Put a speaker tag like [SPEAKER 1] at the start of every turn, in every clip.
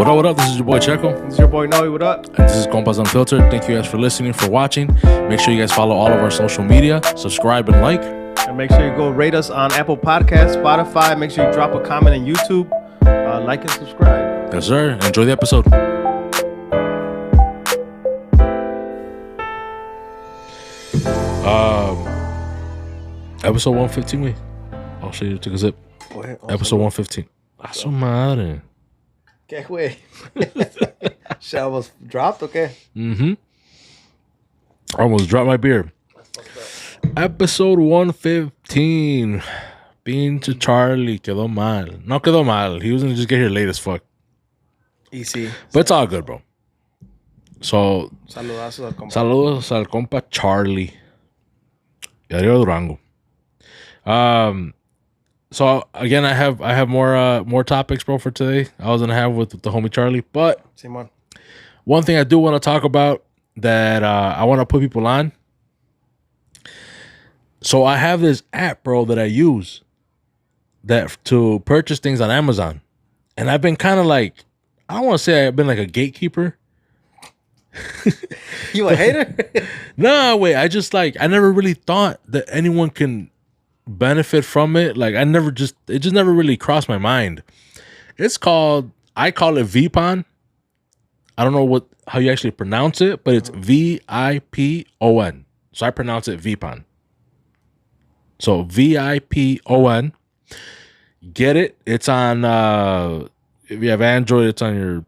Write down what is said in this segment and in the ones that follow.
[SPEAKER 1] What up? This is your boy Checo.
[SPEAKER 2] This is your boy Noe. What up?
[SPEAKER 1] And this is Compas Unfiltered. Thank you guys for listening, for watching. Make sure you guys follow all of our social media, subscribe and like.
[SPEAKER 2] And make sure you go rate us on Apple Podcasts, Spotify. Make sure you drop a comment on YouTube. Like and subscribe.
[SPEAKER 1] Yes, sir. Enjoy the episode. Episode 115, wait. I'll show you. Take a zip. Episode 115. A su madre.
[SPEAKER 2] ¿Qué güey? Shit almost dropped, okay?
[SPEAKER 1] Mm-hmm. Almost dropped my beer. Episode 115. Pinche Charlie. Quedó mal. No quedó mal. He was going to just get here late as fuck.
[SPEAKER 2] Easy.
[SPEAKER 1] But it's all good, bro. So,
[SPEAKER 2] Saludazos al compa.
[SPEAKER 1] saludos al compa Charlie. Y arriba Durango. So again, I have more topics, bro, for today. I was gonna have with the homie Charlie, but
[SPEAKER 2] Simon.
[SPEAKER 1] one thing I do want to talk about that I want to put people on. So I have this app, bro, that I use that to purchase things on Amazon, and I've been kind of like, I don't want to say I've been like a gatekeeper.
[SPEAKER 2] You a hater?
[SPEAKER 1] No, wait. I never really thought that anyone can benefit from it. Like it just never really crossed my mind. I call it VPON. I don't know how you actually pronounce it, but it's VIPON. So I pronounce it VPON. So VIPON. Get it? It's on if you have Android, it's on your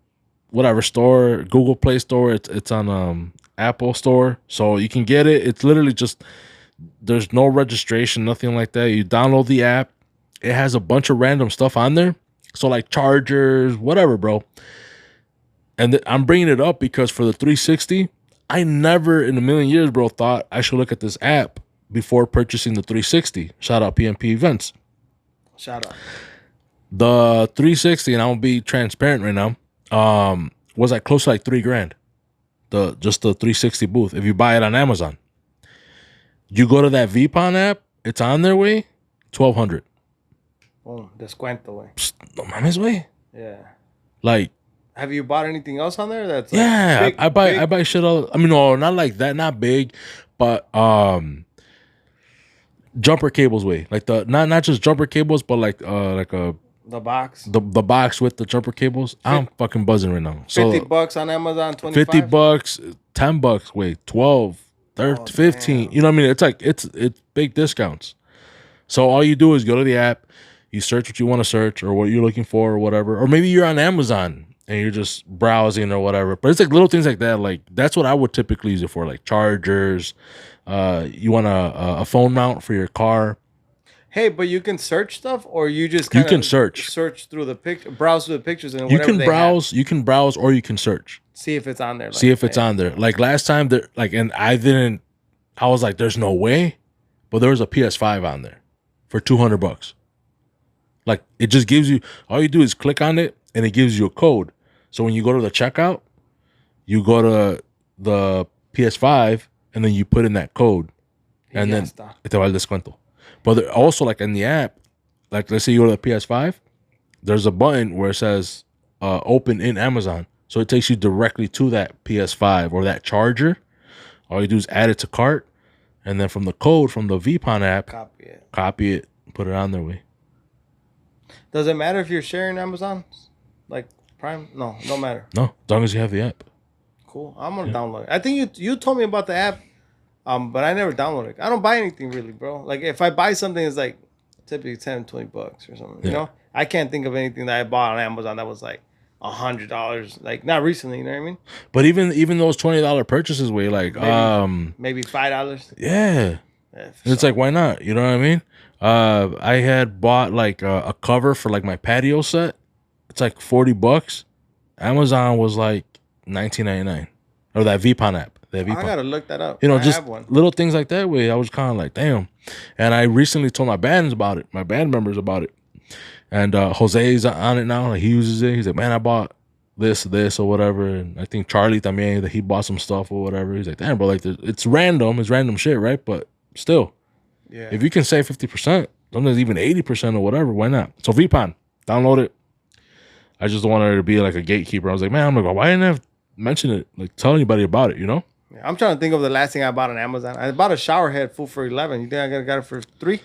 [SPEAKER 1] whatever store, Google Play Store, it's on Apple Store. So you can get it. It's literally just, there's no registration, nothing like that. You download the app. It has a bunch of random stuff on there. So like chargers, whatever, bro. And I'm bringing it up because for the 360, I never in a million years, bro, thought I should look at this app before purchasing the 360. Shout out P&P Events.
[SPEAKER 2] Shout out.
[SPEAKER 1] The 360, and I'll be transparent right now, was like close to like $3,000. Just the 360 booth. If you buy it on Amazon, you go to that VPON app, it's on their way, $1,200.
[SPEAKER 2] Boom, descuento, way.
[SPEAKER 1] No mames, way.
[SPEAKER 2] Yeah.
[SPEAKER 1] Like,
[SPEAKER 2] have you bought anything else on there? That's like
[SPEAKER 1] yeah,
[SPEAKER 2] big,
[SPEAKER 1] I buy shit all. I mean, no, not like that, not big, but jumper cables, way. Like not just jumper cables, but like a.
[SPEAKER 2] The box.
[SPEAKER 1] The box with the jumper cables. I'm fucking buzzing right now. So
[SPEAKER 2] $50 on Amazon, 25.
[SPEAKER 1] $50, $10, wait, 12, 13, 15. You know what I mean? It's like it's big discounts. So all you do is go to the app, you search what you want to search or what you're looking for or whatever. Or maybe you're on Amazon and you're just browsing or whatever. But it's like little things like that. Like that's what I would typically use it for, like chargers. You want a phone mount for your car.
[SPEAKER 2] Hey, but you can search stuff, or you just
[SPEAKER 1] you can search
[SPEAKER 2] through the picture, browse through the pictures, and
[SPEAKER 1] you can browse, or you can search.
[SPEAKER 2] See if it's on there.
[SPEAKER 1] On there. Like last time, and I was like, "There's no way," but there was a PS5 on there for $200. Like it just gives you, all you do is click on it, and it gives you a code. So when you go to the checkout, you go to the PS5, and then you put in that code, and then te va el descuento. But also, like in the app, like let's say you go to the PS5, there's a button where it says open in Amazon. So it takes you directly to that PS5 or that charger. All you do is add it to cart. And then from the code from the VPON app, copy it, put it on their way.
[SPEAKER 2] Does it matter if you're sharing Amazon? Like Prime? No, don't matter.
[SPEAKER 1] No, as long as you have the app.
[SPEAKER 2] Cool. I'm going to download it. I think you told me about the app. But I never download it. I don't buy anything really, bro. Like if I buy something, it's like typically $10, $20 or something. You know, I can't think of anything that I bought on Amazon that was like $100. Like not recently, you know what I mean?
[SPEAKER 1] But even those $20 purchases, way like
[SPEAKER 2] maybe $5.
[SPEAKER 1] Yeah, it's like why not? You know what I mean? I had bought like a cover for like my patio set. It's like $40. Amazon was like $19.99, or that VPON app.
[SPEAKER 2] I gotta look that up.
[SPEAKER 1] You know, just little things like that. Way I was kind of like, damn. And I recently told my band members about it. And Jose's on it now. Like, he uses it. He's like, man, I bought this or whatever. And I think Charlie también, that he bought some stuff or whatever. He's like, damn, bro, like it's random shit, right? But still, if you can save 50%, sometimes even 80% or whatever, why not? So VPON, download it. I just don't want her to be like a gatekeeper. I was like, man, I'm like, why didn't I have mention it? Like, tell anybody about it, you know?
[SPEAKER 2] Yeah, I'm trying to think of the last thing I bought on Amazon. I bought a shower head full for 11. You think I got it for 3?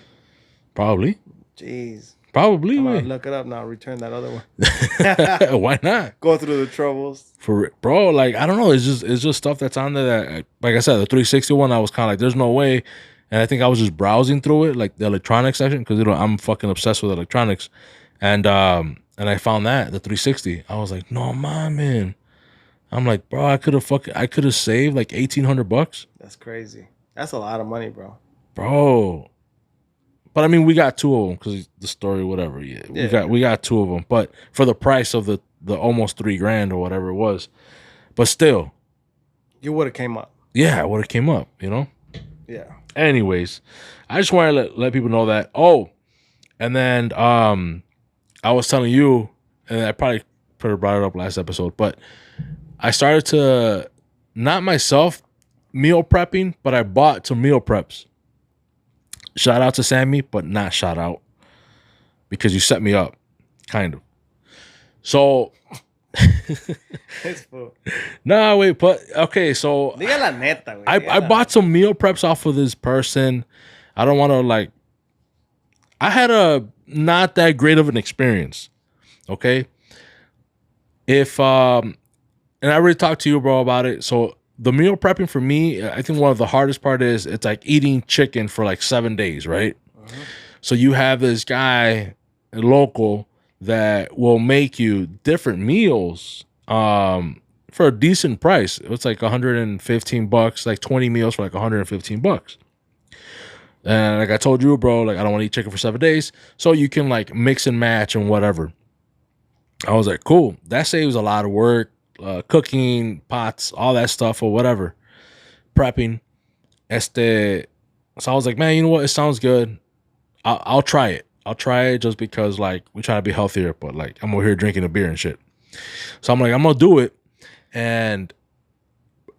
[SPEAKER 1] Probably.
[SPEAKER 2] Jeez.
[SPEAKER 1] Probably.
[SPEAKER 2] I'm gonna
[SPEAKER 1] Wait.
[SPEAKER 2] look it up now. Return that other one.
[SPEAKER 1] Why not?
[SPEAKER 2] Go through the troubles.
[SPEAKER 1] For bro, like I don't know. It's just stuff that's on there that, like I said, the 360 one. I was kind of like, there's no way. And I think I was just browsing through it, like the electronics section, because I'm fucking obsessed with electronics. And I found that the 360. I was like, no man. I'm like, bro, I could have saved like $1,800.
[SPEAKER 2] That's crazy. That's a lot of money,
[SPEAKER 1] bro. But I mean, we got 2 of them because the story, whatever. Yeah, we got 2 of them, but for the price of the almost $3,000 or whatever it was. But still,
[SPEAKER 2] you would have came up.
[SPEAKER 1] Yeah, I would have came up. You know.
[SPEAKER 2] Yeah.
[SPEAKER 1] Anyways, I just want to let people know that. Oh, and then I was telling you, and I probably could have brought it up last episode, but I started to, not myself meal prepping, but I bought some meal preps. Shout out to Sammy, but not shout out because you set me up, kind of. So, nah, wait, but okay, so
[SPEAKER 2] Diga la neta,
[SPEAKER 1] I bought some meal preps off of this person. I don't want to like. I had a not that great of an experience. Okay, and I already talked to you, bro, about it. So the meal prepping for me, I think one of the hardest part is it's like eating chicken for like 7 days, right? Uh-huh. So you have this guy, local, that will make you different meals for a decent price. It's like $115, like 20 meals for like $115. And like I told you, bro, like I don't want to eat chicken for 7 days. So you can like mix and match and whatever. I was like, cool. That saves a lot of work. Cooking, pots, all that stuff or whatever, prepping. So I was like, man, you know what? It sounds good. I'll try it. I'll try it just because like we try to be healthier, but like I'm over here drinking a beer and shit. So I'm like, I'm gonna do it. And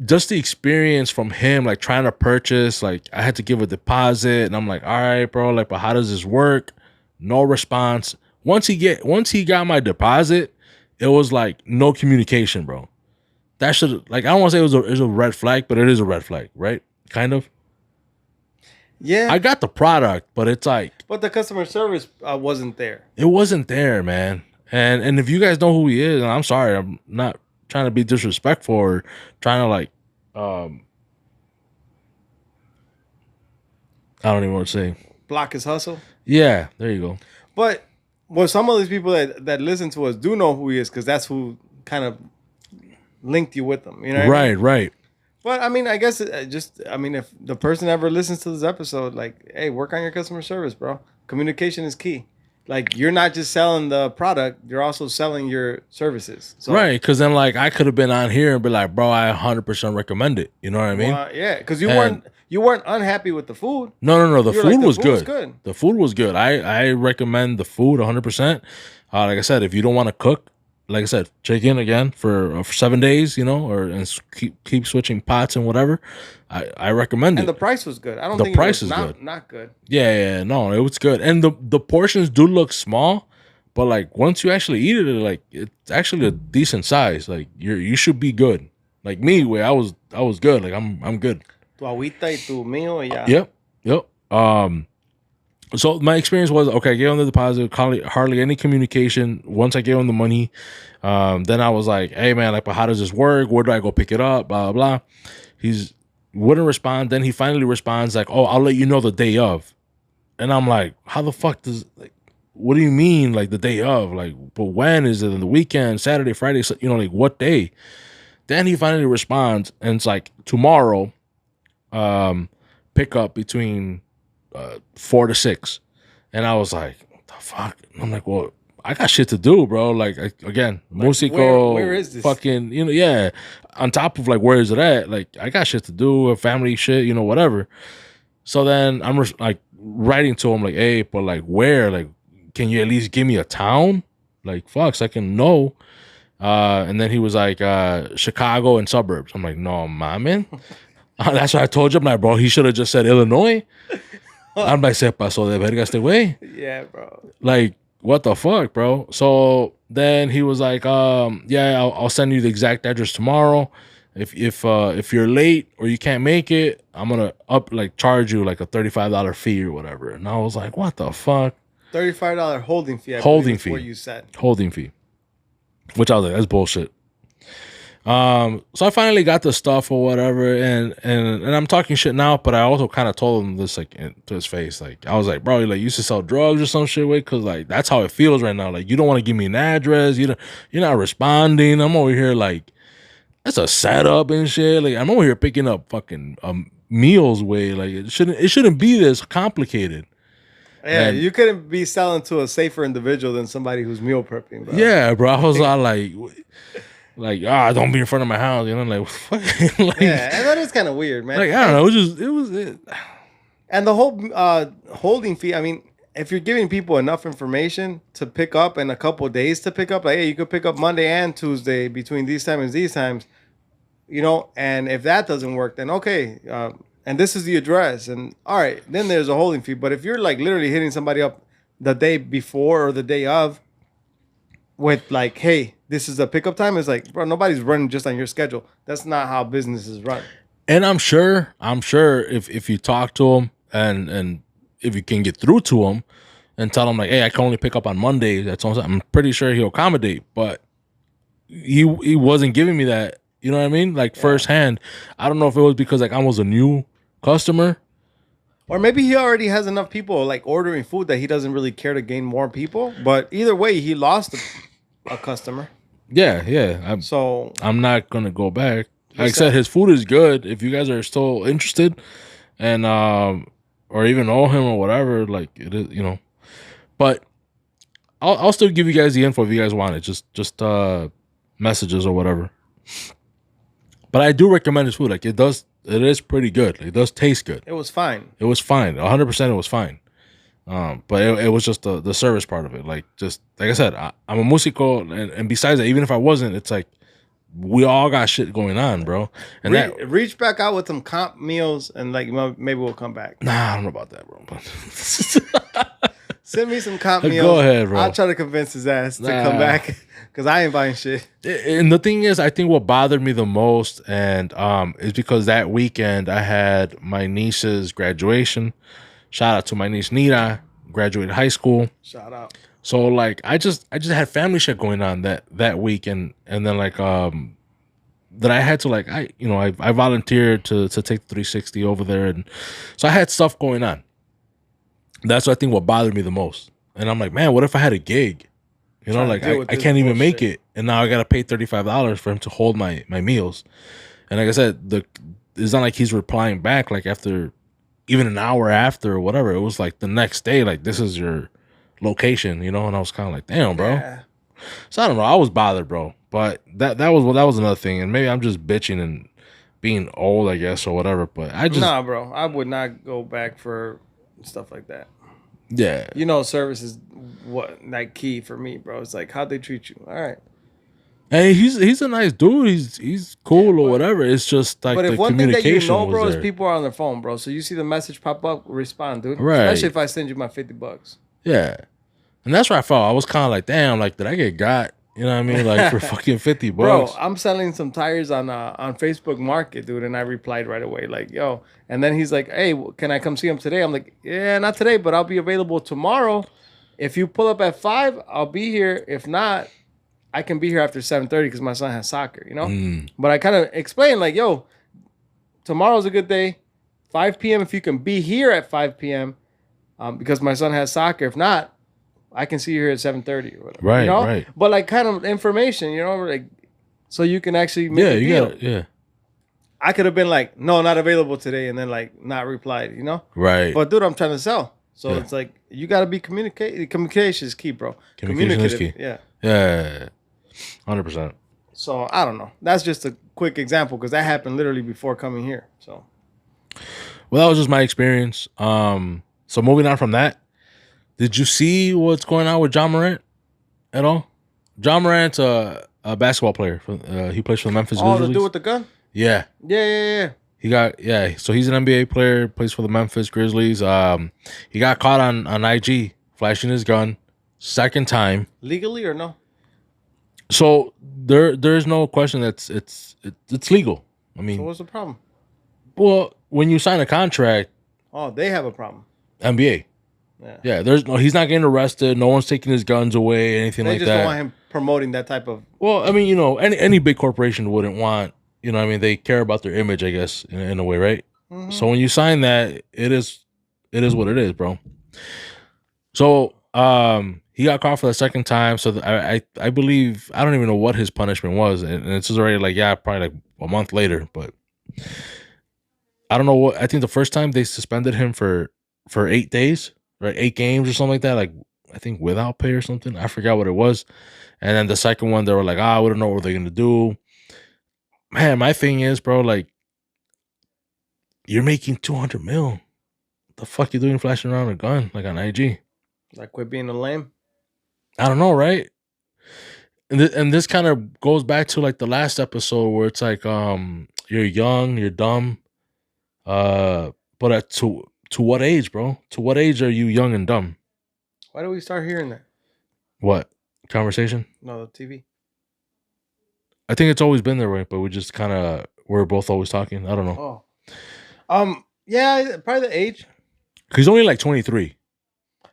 [SPEAKER 1] just the experience from him, like trying to purchase, like I had to give a deposit, and I'm like, all right, bro, like, but how does this work? No response. Once he got my deposit, it was like no communication, bro. That should, like, I don't want to say it was a red flag, but it is a red flag, right? Kind of.
[SPEAKER 2] Yeah.
[SPEAKER 1] I got the product, but it's like.
[SPEAKER 2] But the customer service wasn't there.
[SPEAKER 1] It wasn't there, man. And if you guys know who he is, and I'm sorry, I'm not trying to be disrespectful or trying to like, I don't even know what to say.
[SPEAKER 2] Block his hustle.
[SPEAKER 1] Yeah, there you go.
[SPEAKER 2] But some of these people that listen to us do know who he is because that's who kind of linked you with them. You know what I mean?
[SPEAKER 1] Right.
[SPEAKER 2] But I mean, I guess if the person ever listens to this episode, like, hey, work on your customer service, bro. Communication is key. Like, you're not just selling the product, you're also selling your services. So,
[SPEAKER 1] right, because then like I could have been on here and be like, bro, I 100% recommend it. You know what I mean?
[SPEAKER 2] Yeah, because you weren't unhappy with the food.
[SPEAKER 1] No. The food was good.
[SPEAKER 2] good.
[SPEAKER 1] The food was good. I recommend the food 100%. Like I said, if you don't want to cook, like I said, check in again for 7 days, you know, and keep switching pots and whatever. I recommend it.
[SPEAKER 2] And the price was good. I don't
[SPEAKER 1] think
[SPEAKER 2] the price is good. Not good.
[SPEAKER 1] Yeah, no, it was good. And the portions do look small, but like once you actually eat it, like it's actually a decent size. Like you should be good. Like me, where I was good. Like I'm good.
[SPEAKER 2] Tu agüita y tu mío y ya.
[SPEAKER 1] Yep. So my experience was, okay, I gave him the deposit, hardly any communication. Once I gave him the money, then I was like, hey, man, like, but how does this work? Where do I go pick it up? Blah, blah, blah. He's wouldn't respond. Then he finally responds like, oh, I'll let you know the day of. And I'm like, how the fuck like, what do you mean, like, the day of? Like, but when? Is it on the weekend, Saturday, Friday? You know, like, what day? Then he finally responds, and it's like, tomorrow, pick up between 4 to 6. And I was like, what the fuck? I'm like, well, I got shit to do, bro. Like, again, like, musico,
[SPEAKER 2] where is this?
[SPEAKER 1] Fucking, you know, yeah. On top of like, where is it at? Like, I got shit to do, family shit, you know, whatever. So then I'm like writing to him like, hey, but like, where? Like, can you at least give me a town? Like, fuck, so I can know. And then he was like, Chicago and suburbs. I'm like, no, man. That's what I told you. I'm like, bro, he should have just said Illinois. I'm like, se pasó de verga este güey.
[SPEAKER 2] Yeah, bro.
[SPEAKER 1] Like, what the fuck, bro? So Then he was like, yeah, I'll send you the exact address tomorrow. If you're late or you can't make it, I'm gonna charge you like a $35 fee or whatever. And I was like, what the fuck?
[SPEAKER 2] $35 holding fee.
[SPEAKER 1] Holding fee.
[SPEAKER 2] What you said.
[SPEAKER 1] Holding fee. Which I was like, that's bullshit. So I finally got the stuff or whatever, and I'm talking shit now, but I also kind of told him this like to his face. Like I was like, bro, you used to sell drugs or some shit, way, cause like that's how it feels right now. Like you don't want to give me an address, you're not responding. I'm over here like that's a setup and shit. Like I'm over here picking up fucking meals, way. Like it shouldn't be this complicated.
[SPEAKER 2] Yeah, and you couldn't be selling to a safer individual than somebody who's meal prepping, bro.
[SPEAKER 1] Yeah, bro. I was all like, don't be in front of my house, like, like
[SPEAKER 2] yeah, and that is kind of weird, man.
[SPEAKER 1] Like, I don't know, it was.
[SPEAKER 2] And the whole holding fee. I mean, if you're giving people enough information to pick up and a couple of days to pick up, like, hey, you could pick up Monday and Tuesday between these times and these times, and if that doesn't work, then okay, and this is the address, and all right, then there's a holding fee. But if you're like literally hitting somebody up the day before or the day of with like, hey, this is a pickup time, it's like, bro, nobody's running just on your schedule. That's not how businesses run.
[SPEAKER 1] And I'm sure if you talk to them and if you can get through to them and tell them like, hey, I can only pick up on Mondays, I'm pretty sure he'll accommodate. But he wasn't giving me that, you know what I mean? Like firsthand. I don't know if it was because like I was a new customer,
[SPEAKER 2] or maybe he already has enough people like ordering food that he doesn't really care to gain more people. But either way, he lost a customer.
[SPEAKER 1] Yeah.
[SPEAKER 2] So
[SPEAKER 1] I'm not gonna go back. Like I said, his food is good. If you guys are still interested, and or even know him or whatever, like it is, But I'll still give you guys the info if you guys want it. Just messages or whatever. But I do recommend his food. Like it is pretty good. It does taste good.
[SPEAKER 2] It was fine.
[SPEAKER 1] 100%. It was fine. But it was just the service part of it. Like just like I said, I'm a músico, and besides that, even if I wasn't, it's like we all got shit going on, bro. And
[SPEAKER 2] reach back out with some comp meals, and like maybe we'll come back.
[SPEAKER 1] Nah, I don't know about that, bro.
[SPEAKER 2] Send me some comp meals.
[SPEAKER 1] Go ahead, bro.
[SPEAKER 2] I'll try to convince his ass to come back because I ain't buying shit.
[SPEAKER 1] And the thing is, I think what bothered me the most, and is because that weekend I had my niece's graduation. Shout out to my niece Nita, graduated high school.
[SPEAKER 2] Shout out.
[SPEAKER 1] So like I just had family shit going on that week, and then like that I had to like I volunteered to take the 360 over there, and so I had stuff going on. That's what I think what bothered me the most. And I'm like, man, what if I had a gig? Like I can't even make it, and now I gotta pay $35 for him to hold my meals. And like I said, it's not like he's replying back like after even an hour after or whatever. It was like the next day, like this is your location, and I was kind of like, damn, bro. Yeah. So I don't know. I was bothered, bro. But that was another thing, and maybe I'm just bitching and being old, I guess, or whatever. But
[SPEAKER 2] nah, bro. I would not go back for stuff like that.
[SPEAKER 1] Yeah.
[SPEAKER 2] Service is what like key for me, bro. It's like how'd they treat you? All right.
[SPEAKER 1] Hey, he's a nice dude. He's cool or whatever. It's just like the
[SPEAKER 2] one thing that bro,
[SPEAKER 1] is
[SPEAKER 2] people are on their phone, bro. So you see the message pop up, respond, dude.
[SPEAKER 1] Right.
[SPEAKER 2] Especially if I send you my $50.
[SPEAKER 1] Yeah. And that's where I felt. I was kind of like, damn, like, did I get got? You know what I mean? Like, for fucking $50.
[SPEAKER 2] Bro, I'm selling some tires on Facebook Market, dude. And I replied right away, like, yo. And then he's like, hey, can I come see him today? I'm like, yeah, not today, but I'll be available tomorrow. If you pull up at 5, I'll be here. If not, I can be here after 7:30 because my son has soccer, But I kind of explained, like, yo, tomorrow's a good day. 5 p.m. if you can be here at 5 p.m. Because my son has soccer. If not, I can see you here at 7:30 or whatever.
[SPEAKER 1] Right, right.
[SPEAKER 2] But like kind of information, like so you can actually make a deal.
[SPEAKER 1] Yeah.
[SPEAKER 2] I could have been like, no, not available today, and then like not replied,
[SPEAKER 1] Right.
[SPEAKER 2] But dude, I'm trying to sell. So it's like you gotta be communication is key, bro.
[SPEAKER 1] Communication is key.
[SPEAKER 2] Yeah.
[SPEAKER 1] Yeah. 100%.
[SPEAKER 2] So I don't know. That's just a quick example because that happened literally before coming here. So
[SPEAKER 1] well, that was just my experience. So moving on from that, did you see what's going on with John Morant at all? John Morant's a basketball player. He plays for the Memphis Grizzlies.
[SPEAKER 2] Oh, the dude with the gun?
[SPEAKER 1] Yeah.
[SPEAKER 2] Yeah.
[SPEAKER 1] So he's an NBA player, plays for the Memphis Grizzlies. He got caught on IG flashing his gun, second time.
[SPEAKER 2] Legally or no?
[SPEAKER 1] So there's no question that's it's legal. I
[SPEAKER 2] So
[SPEAKER 1] mean,
[SPEAKER 2] what's the problem?
[SPEAKER 1] well, when you sign a contract,
[SPEAKER 2] Oh, they have a problem.
[SPEAKER 1] NBA,
[SPEAKER 2] Yeah.
[SPEAKER 1] yeah, there's no he's not getting arrested. No one's taking his guns away, anything
[SPEAKER 2] They
[SPEAKER 1] like
[SPEAKER 2] just don't
[SPEAKER 1] that.
[SPEAKER 2] want him promoting that type of.
[SPEAKER 1] Well, I mean, any big corporation wouldn't want, I mean, they care about their image, I guess, in a way, right? So when you sign that, it is what it is, bro. So he got caught for the second time. So I believe I don't even know what his punishment was, and it's just already like probably like a month later. But I don't know what. I think the first time they suspended him for 8 days, right? 8 games or something like that. Like I think without pay or something. I forgot what it was. And then the second one, they were like, we don't know what they're gonna do. Man, my thing is, bro, like you're making 200 mil. The fuck you doing flashing around a gun like on IG?
[SPEAKER 2] Like, quit being a lame.
[SPEAKER 1] I don't know, right? And this kind of goes back to like the last episode where it's like, you're young, you're dumb, but to what age, bro? To what age are you young and dumb?
[SPEAKER 2] Why do we start hearing that?
[SPEAKER 1] What conversation?
[SPEAKER 2] No, the TV.
[SPEAKER 1] I think it's always been there, right? But we just kind of we're both always talking. I don't know.
[SPEAKER 2] Oh, yeah, probably the age.
[SPEAKER 1] He's only like 23,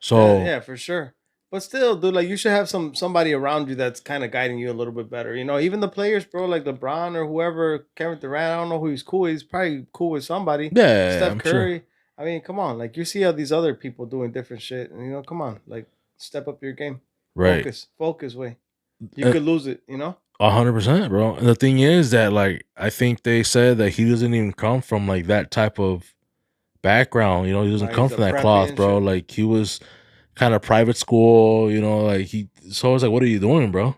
[SPEAKER 1] so
[SPEAKER 2] Yeah, for sure. But still, dude, like you should have somebody around you that's kind of guiding you a little bit better. Even the players, bro, like LeBron or whoever, Kevin Durant. I don't know who he's cool with. He's probably cool with somebody.
[SPEAKER 1] yeah,
[SPEAKER 2] Steph
[SPEAKER 1] I'm
[SPEAKER 2] Curry.
[SPEAKER 1] sure.
[SPEAKER 2] I mean, come on, like you see how these other people doing different shit, and come on, like step up your game.
[SPEAKER 1] Right.
[SPEAKER 2] Focus, way. You could lose it,
[SPEAKER 1] 100%, bro. And the thing is that like I think they said that he doesn't even come from like that type of background. He doesn't
[SPEAKER 2] Right,
[SPEAKER 1] come
[SPEAKER 2] he's a
[SPEAKER 1] from that
[SPEAKER 2] preppy
[SPEAKER 1] cloth,
[SPEAKER 2] and
[SPEAKER 1] bro.
[SPEAKER 2] shit.
[SPEAKER 1] Like he was kind of private school, like he. So I was like, what are you doing, bro?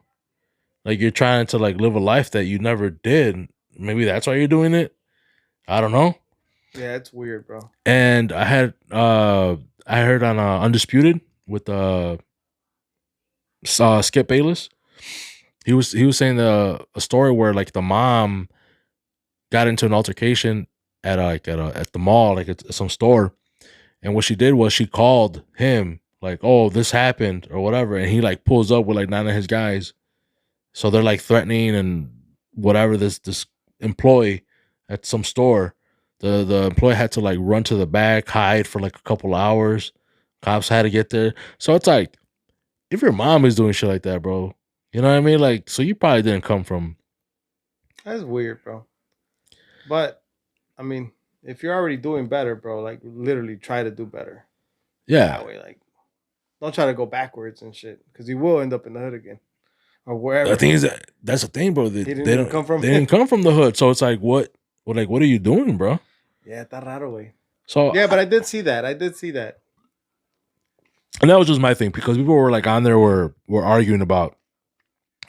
[SPEAKER 1] Like you're trying to like live a life that you never did. Maybe that's why you're doing it. I don't know.
[SPEAKER 2] Yeah, it's weird, bro.
[SPEAKER 1] And I heard on Undisputed with Skip Bayless. He was saying a story where like the mom got into an altercation at the mall, like at some store, and what she did was she called him like, "Oh, this happened" or whatever, and he like pulls up with like 9 of his guys, so they're like threatening and whatever this employee at some store. The employee had to like run to the back, hide for like a couple hours. Cops had to get there, so it's like if your mom is doing shit like that, bro, you know what I mean? Like, so you probably didn't come from.
[SPEAKER 2] That's weird, bro. But I mean, if you're already doing better, bro, like literally try to do better.
[SPEAKER 1] Yeah.
[SPEAKER 2] That way, like, don't try to go backwards and shit, because you will end up in the hood again, or wherever.
[SPEAKER 1] The thing is that's the thing, bro. They
[SPEAKER 2] didn't
[SPEAKER 1] don't
[SPEAKER 2] come from-
[SPEAKER 1] They didn't come from the hood, so it's like what are you doing, bro?
[SPEAKER 2] Yeah, está raro, way.
[SPEAKER 1] So
[SPEAKER 2] Yeah, but I did see that.
[SPEAKER 1] and that was just my thing because people were like on there were arguing about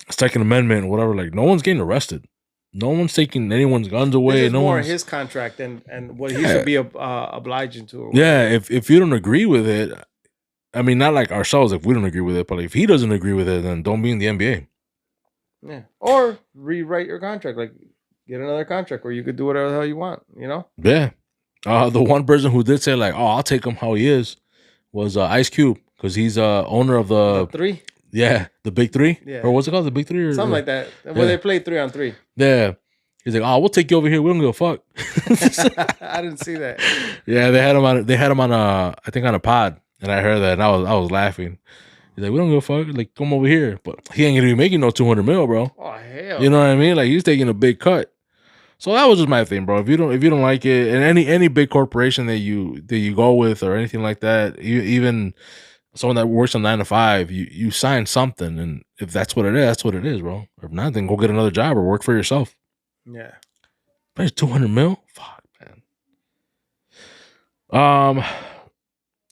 [SPEAKER 1] Second Amendment, whatever. Like no one's getting arrested, no one's taking anyone's guns away.
[SPEAKER 2] This is
[SPEAKER 1] No
[SPEAKER 2] more
[SPEAKER 1] one's
[SPEAKER 2] his contract and what he should be obliging to. Or
[SPEAKER 1] yeah. If you don't agree with it, I mean, not like ourselves if we don't agree with it, but like, if he doesn't agree with it, then don't be in the NBA.
[SPEAKER 2] Yeah, or rewrite your contract. Like, get another contract where you could do whatever the hell you want.
[SPEAKER 1] Yeah. The one person who did say like, "Oh, I'll take him how he is," was Ice Cube because he's owner of
[SPEAKER 2] The three,
[SPEAKER 1] the Big Three.
[SPEAKER 2] Yeah.
[SPEAKER 1] Or what's it called? The Big Three or
[SPEAKER 2] something like that. Where they play 3-on-3.
[SPEAKER 1] Yeah. He's like, "Oh, we'll take you over here. We don't give a fuck."
[SPEAKER 2] I didn't see that.
[SPEAKER 1] Yeah, they had him on. They had him on I think on a pod, and I heard that, and I was laughing. He's like, "We don't give a fuck. Like, come over here." But he ain't gonna be making no 200 mil, bro.
[SPEAKER 2] Oh hell!
[SPEAKER 1] You know what I mean? Like, he's taking a big cut. So that was just my thing, bro. If you don't like it, and any big corporation that you go with or anything like that, even someone that works on 9 to 5, you sign something, and if that's what it is, that's what it is, bro. Or if not, then go get another job or work for yourself.
[SPEAKER 2] Yeah.
[SPEAKER 1] But it's 200 mil. Fuck, man.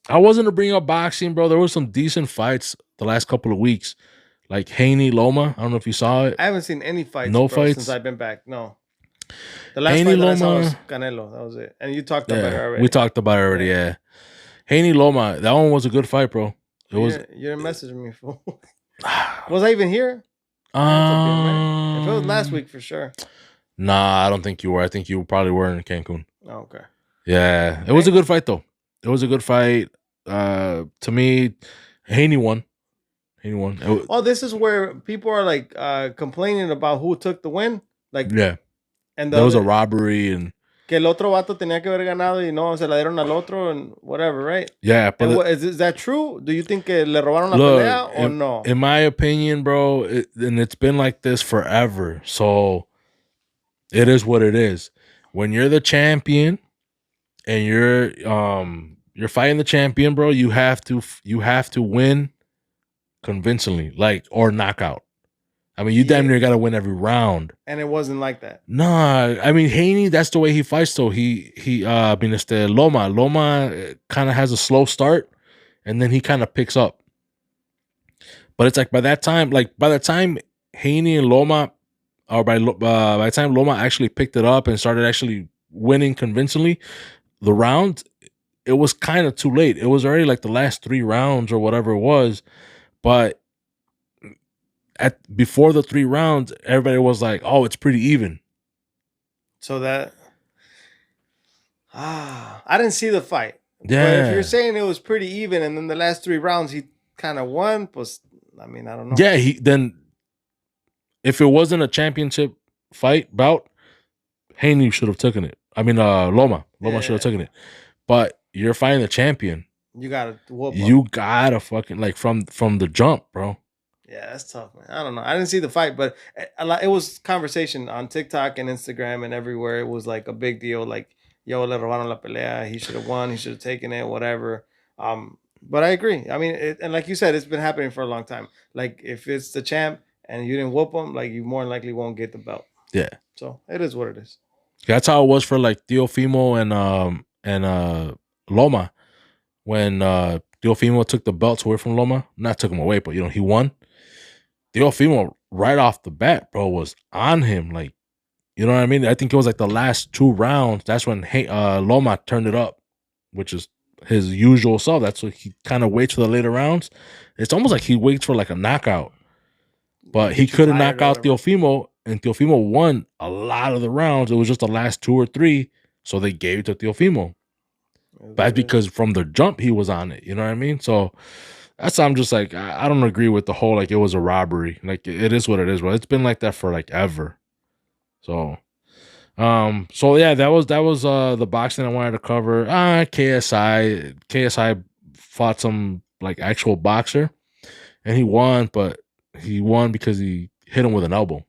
[SPEAKER 1] I wasn't to bring up boxing, bro. There was some decent fights the last couple of weeks, like Haney Loma. I don't know if you saw it.
[SPEAKER 2] I haven't seen any fights.
[SPEAKER 1] No
[SPEAKER 2] bro,
[SPEAKER 1] fights?
[SPEAKER 2] since I've been back. No. The last
[SPEAKER 1] Haney
[SPEAKER 2] fight that I saw
[SPEAKER 1] Loma.
[SPEAKER 2] was Canelo. That was it. And you talked about it
[SPEAKER 1] Yeah,
[SPEAKER 2] already.
[SPEAKER 1] we talked about it already. Yeah, Haney Loma. That one was a good fight, bro. It was.
[SPEAKER 2] You didn't message me, fool. Was I even here? If it was last week, for sure.
[SPEAKER 1] Nah, I don't think you were. I think you probably were in Cancun.
[SPEAKER 2] Oh, okay.
[SPEAKER 1] Yeah, it was a good fight though. It was a good fight. To me, Haney won. Haney won.
[SPEAKER 2] Oh, this is where people are like complaining about who took the win. Like,
[SPEAKER 1] Yeah,
[SPEAKER 2] and
[SPEAKER 1] there was a robbery and
[SPEAKER 2] que el otro vato tenía que haber ganado y no se la dieron al otro and whatever, right?
[SPEAKER 1] yeah.
[SPEAKER 2] And
[SPEAKER 1] But
[SPEAKER 2] is that true? Do you think que le robaron la
[SPEAKER 1] look,
[SPEAKER 2] pelea or no?
[SPEAKER 1] in my opinion, bro, and it's been like this forever. So it is what it is. When you're the champion and you're fighting the champion, bro, you have to win convincingly, like, or knockout. I mean, you damn near got to win every round.
[SPEAKER 2] And it wasn't like that.
[SPEAKER 1] Nah, I mean Haney, that's the way he fights. Though I mean, it's the Loma kind of has a slow start, and then he kind of picks up. But it's like by the time Haney and Loma, or by the time Loma actually picked it up and started actually winning convincingly, the round, it was kind of too late. It was already like the last 3 rounds or whatever it was, but before the 3 rounds, everybody was like, "Oh, it's pretty even."
[SPEAKER 2] So that I didn't see the fight.
[SPEAKER 1] Yeah.
[SPEAKER 2] But if you're saying it was pretty even, and then the last 3 rounds he kind of won, pues, I mean, I don't know.
[SPEAKER 1] Yeah, if it wasn't a championship bout, Haney should have taken it. I mean, Loma should have taken it. But you're fighting the champion.
[SPEAKER 2] You gotta whoop him.
[SPEAKER 1] You gotta fucking like from the jump, bro.
[SPEAKER 2] Yeah, that's tough, man. I don't know. I didn't see the fight, but it was conversation on TikTok and Instagram and everywhere. It was like a big deal. Like, yo, le robaron la pelea. He should have won. He should have taken it. Whatever. But I agree. I mean, and like you said, it's been happening for a long time. Like, if it's the champ and you didn't whoop him, like, you more than likely won't get the belt.
[SPEAKER 1] Yeah.
[SPEAKER 2] So it is what it is.
[SPEAKER 1] That's how it was for like Teofimo and Loma when Teofimo took the belts away from Loma. Not took him away, but he won. Teofimo right off the bat, bro, was on him. Like, you know what I mean? I think it was like the last 2 rounds. That's when Loma turned it up, which is his usual self. That's what he kind of waits for the later rounds. It's almost like he waits for like a knockout. But he couldn't knock out Teofimo, and Teofimo won a lot of the rounds. It was just the last 2 or 3, so they gave it to Teofimo. But that's because from the jump he was on it. You know what I mean? So that's why I'm just like, I don't agree with the whole like it was a robbery. Like, it is what it is, bro. It's been like that for like ever. So yeah, that was the boxing I wanted to cover. KSI fought some like actual boxer, and he won, but he won because he hit him with an elbow.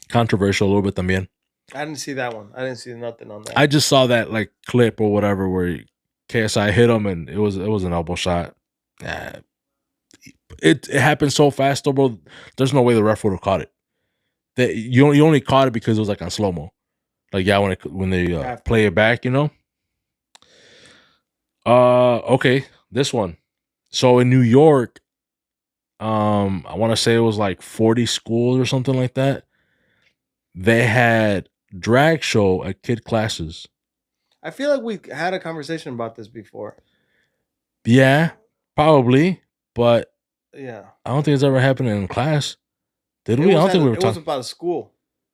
[SPEAKER 1] Controversial a little bit también.
[SPEAKER 2] I didn't see that one. I didn't see nothing on that.
[SPEAKER 1] I just saw that like clip or whatever where KSI hit him and it was an elbow shot. It happened so fast though, bro. There's no way the ref would have caught it. You only caught it because it was like on slow mo. Like, yeah, when they play it back, Okay, this one. So in New York, I want to say it was like 40 schools or something like that. They had drag show at kid classes.
[SPEAKER 2] I feel like we had a conversation about this before.
[SPEAKER 1] Yeah, probably, but
[SPEAKER 2] yeah,
[SPEAKER 1] I don't think it's ever happened in class. Did we? I don't think we were talking.
[SPEAKER 2] It was about a school.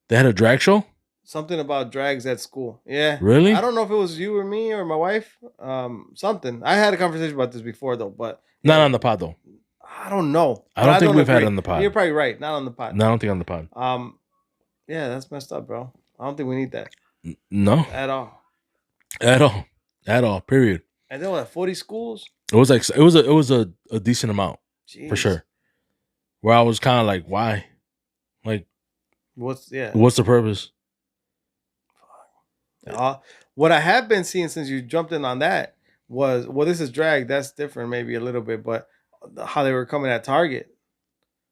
[SPEAKER 1] They had a drag show?
[SPEAKER 2] Something about drags at school. Yeah.
[SPEAKER 1] Really?
[SPEAKER 2] I don't know if it was you or me or my wife. Something. I had a conversation about this before though, but
[SPEAKER 1] not on the pod though.
[SPEAKER 2] I don't know.
[SPEAKER 1] I don't think we've had it on the pod.
[SPEAKER 2] You're probably right. Not on the pod.
[SPEAKER 1] No, I don't think on the pod.
[SPEAKER 2] Yeah, that's messed up, bro. I don't think we need that.
[SPEAKER 1] No.
[SPEAKER 2] At all.
[SPEAKER 1] At all. Period.
[SPEAKER 2] And then what? 40 schools?
[SPEAKER 1] It was a decent amount.
[SPEAKER 2] Jeez.
[SPEAKER 1] For sure. Where I was kind of like, why? Like, what's the purpose?
[SPEAKER 2] What I have been seeing since you jumped in on that was, well, this is drag. That's different, maybe a little bit, but how they were coming at Target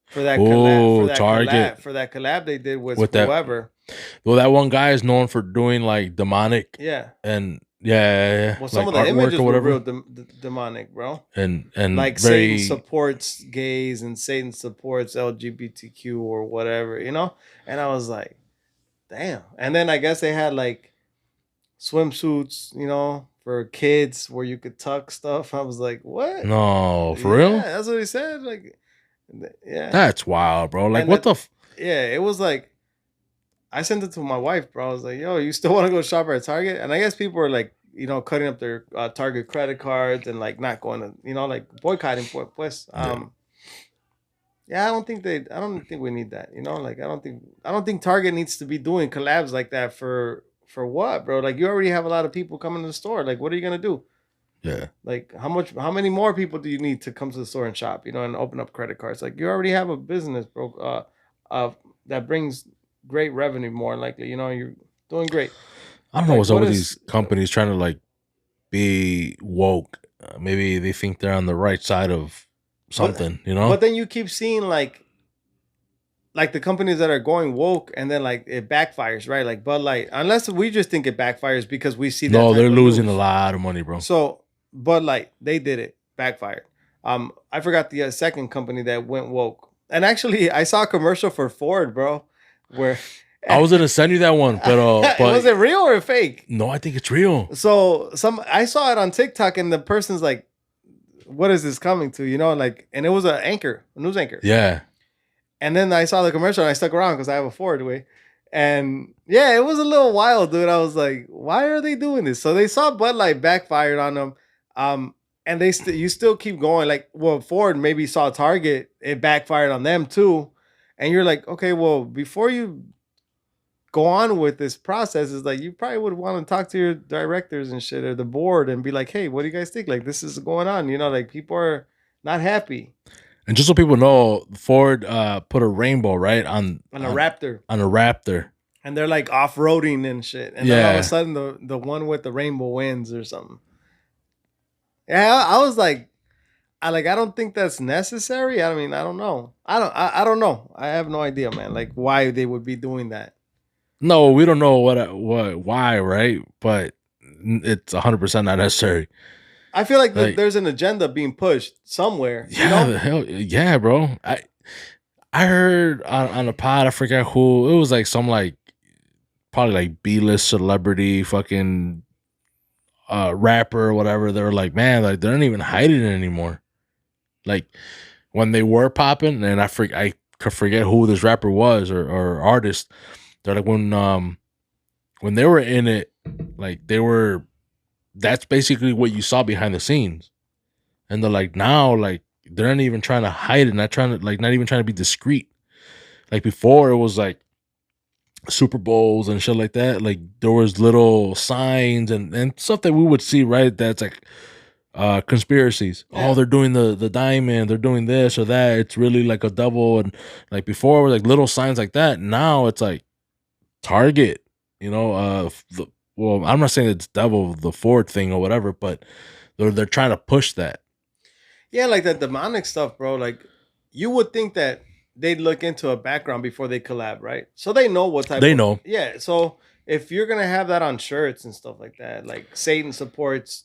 [SPEAKER 2] for that collab they did with whoever.
[SPEAKER 1] Well, that one guy is known for doing like demonic.
[SPEAKER 2] Yeah.
[SPEAKER 1] And yeah.
[SPEAKER 2] Well, some of the images were real demonic, bro.
[SPEAKER 1] And
[SPEAKER 2] like Satan supports gays and Satan supports LGBTQ or whatever, And I was like, damn. And then I guess they had like swimsuits, for kids where you could tuck stuff. I was like, what?
[SPEAKER 1] No, for real?
[SPEAKER 2] Yeah, that's what he said. Like, yeah.
[SPEAKER 1] That's wild, bro. Like, what the?
[SPEAKER 2] Yeah, it was like, I sent it to my wife, bro. I was like, yo, you still want to go shop at Target? And I guess people are like, cutting up their Target credit cards and like not going to, like boycotting, pues. Yeah, I don't think we need that. You know, like I don't think Target needs to be doing collabs like that for what, bro? Like you already have a lot of people coming to the store. Like, what are you gonna do?
[SPEAKER 1] Yeah.
[SPEAKER 2] Like, how many more people do you need to come to the store and shop? You know, and open up credit cards. Like, you already have a business, bro. That brings great revenue. More likely, you know, you're doing great.
[SPEAKER 1] I don't know
[SPEAKER 2] Like,
[SPEAKER 1] what's up
[SPEAKER 2] what
[SPEAKER 1] with
[SPEAKER 2] is?
[SPEAKER 1] these companies trying to like be woke. Maybe they think they're on the right side of
[SPEAKER 2] But
[SPEAKER 1] something, you know?
[SPEAKER 2] then you keep seeing like the companies that are going woke and then like it backfires, right? Like Bud Light, unless we just think it backfires because we see that
[SPEAKER 1] No, they're
[SPEAKER 2] type of
[SPEAKER 1] losing a
[SPEAKER 2] news.
[SPEAKER 1] lot of money, bro.
[SPEAKER 2] So Bud Light, they did it, backfired. I forgot the second company that went woke, and actually I saw a commercial for Ford, bro, where
[SPEAKER 1] I was gonna send you that one, but
[SPEAKER 2] was it real or fake?
[SPEAKER 1] no, I think it's real.
[SPEAKER 2] So I saw it on TikTok, and the person's like, "What is this coming to?" You know, like, and it was a news anchor.
[SPEAKER 1] Yeah.
[SPEAKER 2] And then I saw the commercial and I stuck around because I have a Ford way. And yeah, it was a little wild, dude. I was like, why are they doing this? So they saw Bud Light backfired on them. And you still keep going. Like, well, Ford maybe saw Target, it backfired on them too. And you're like, okay, well, before you go on with this process, is like you probably would want to talk to your directors and shit or the board and be like, hey, what do you guys think? Like, this is going on. You know, like people are not happy.
[SPEAKER 1] And just so people know, Ford put a rainbow right
[SPEAKER 2] On a Raptor.
[SPEAKER 1] on a Raptor.
[SPEAKER 2] And they're like off roading and shit. And then all of
[SPEAKER 1] Yeah.
[SPEAKER 2] a sudden the one with the rainbow wins or something. Yeah, I was like, I don't think that's necessary. I mean, I don't know. I don't know. I have no idea, man. Like why they would be doing that.
[SPEAKER 1] No, we don't know why, right? But it's 100% not necessary.
[SPEAKER 2] I feel like
[SPEAKER 1] Like,
[SPEAKER 2] there's an agenda being pushed somewhere.
[SPEAKER 1] yeah,
[SPEAKER 2] You know?
[SPEAKER 1] the hell, yeah, bro. I heard on a pod, I forget who it was, like some like probably like B-list celebrity, fucking rapper or whatever. They were like, man, like they're not even hiding it anymore. Like when they were popping, and I could forget who this rapper was or artist. They're like when they were in it, like they were. That's basically what you saw behind the scenes, and they're like now, like they're not even trying to hide it, not even trying to be discreet. Like before, it was like Super Bowls and shit like that. Like there was little signs and stuff that we would see, right? That's like conspiracies.
[SPEAKER 2] Yeah.
[SPEAKER 1] Oh, they're doing the diamond, they're doing this or that. It's really like a double. And like before, it was like little signs like that. Now it's like Target, you know, well, I'm not saying it's devil the Ford thing or whatever, but they're trying to push that.
[SPEAKER 2] Yeah, like that demonic stuff, bro. Like you would think that they'd look into a background before they collab, right? So they know what type
[SPEAKER 1] They
[SPEAKER 2] of
[SPEAKER 1] know.
[SPEAKER 2] yeah. So if you're gonna have that on shirts and stuff like that, like Satan supports.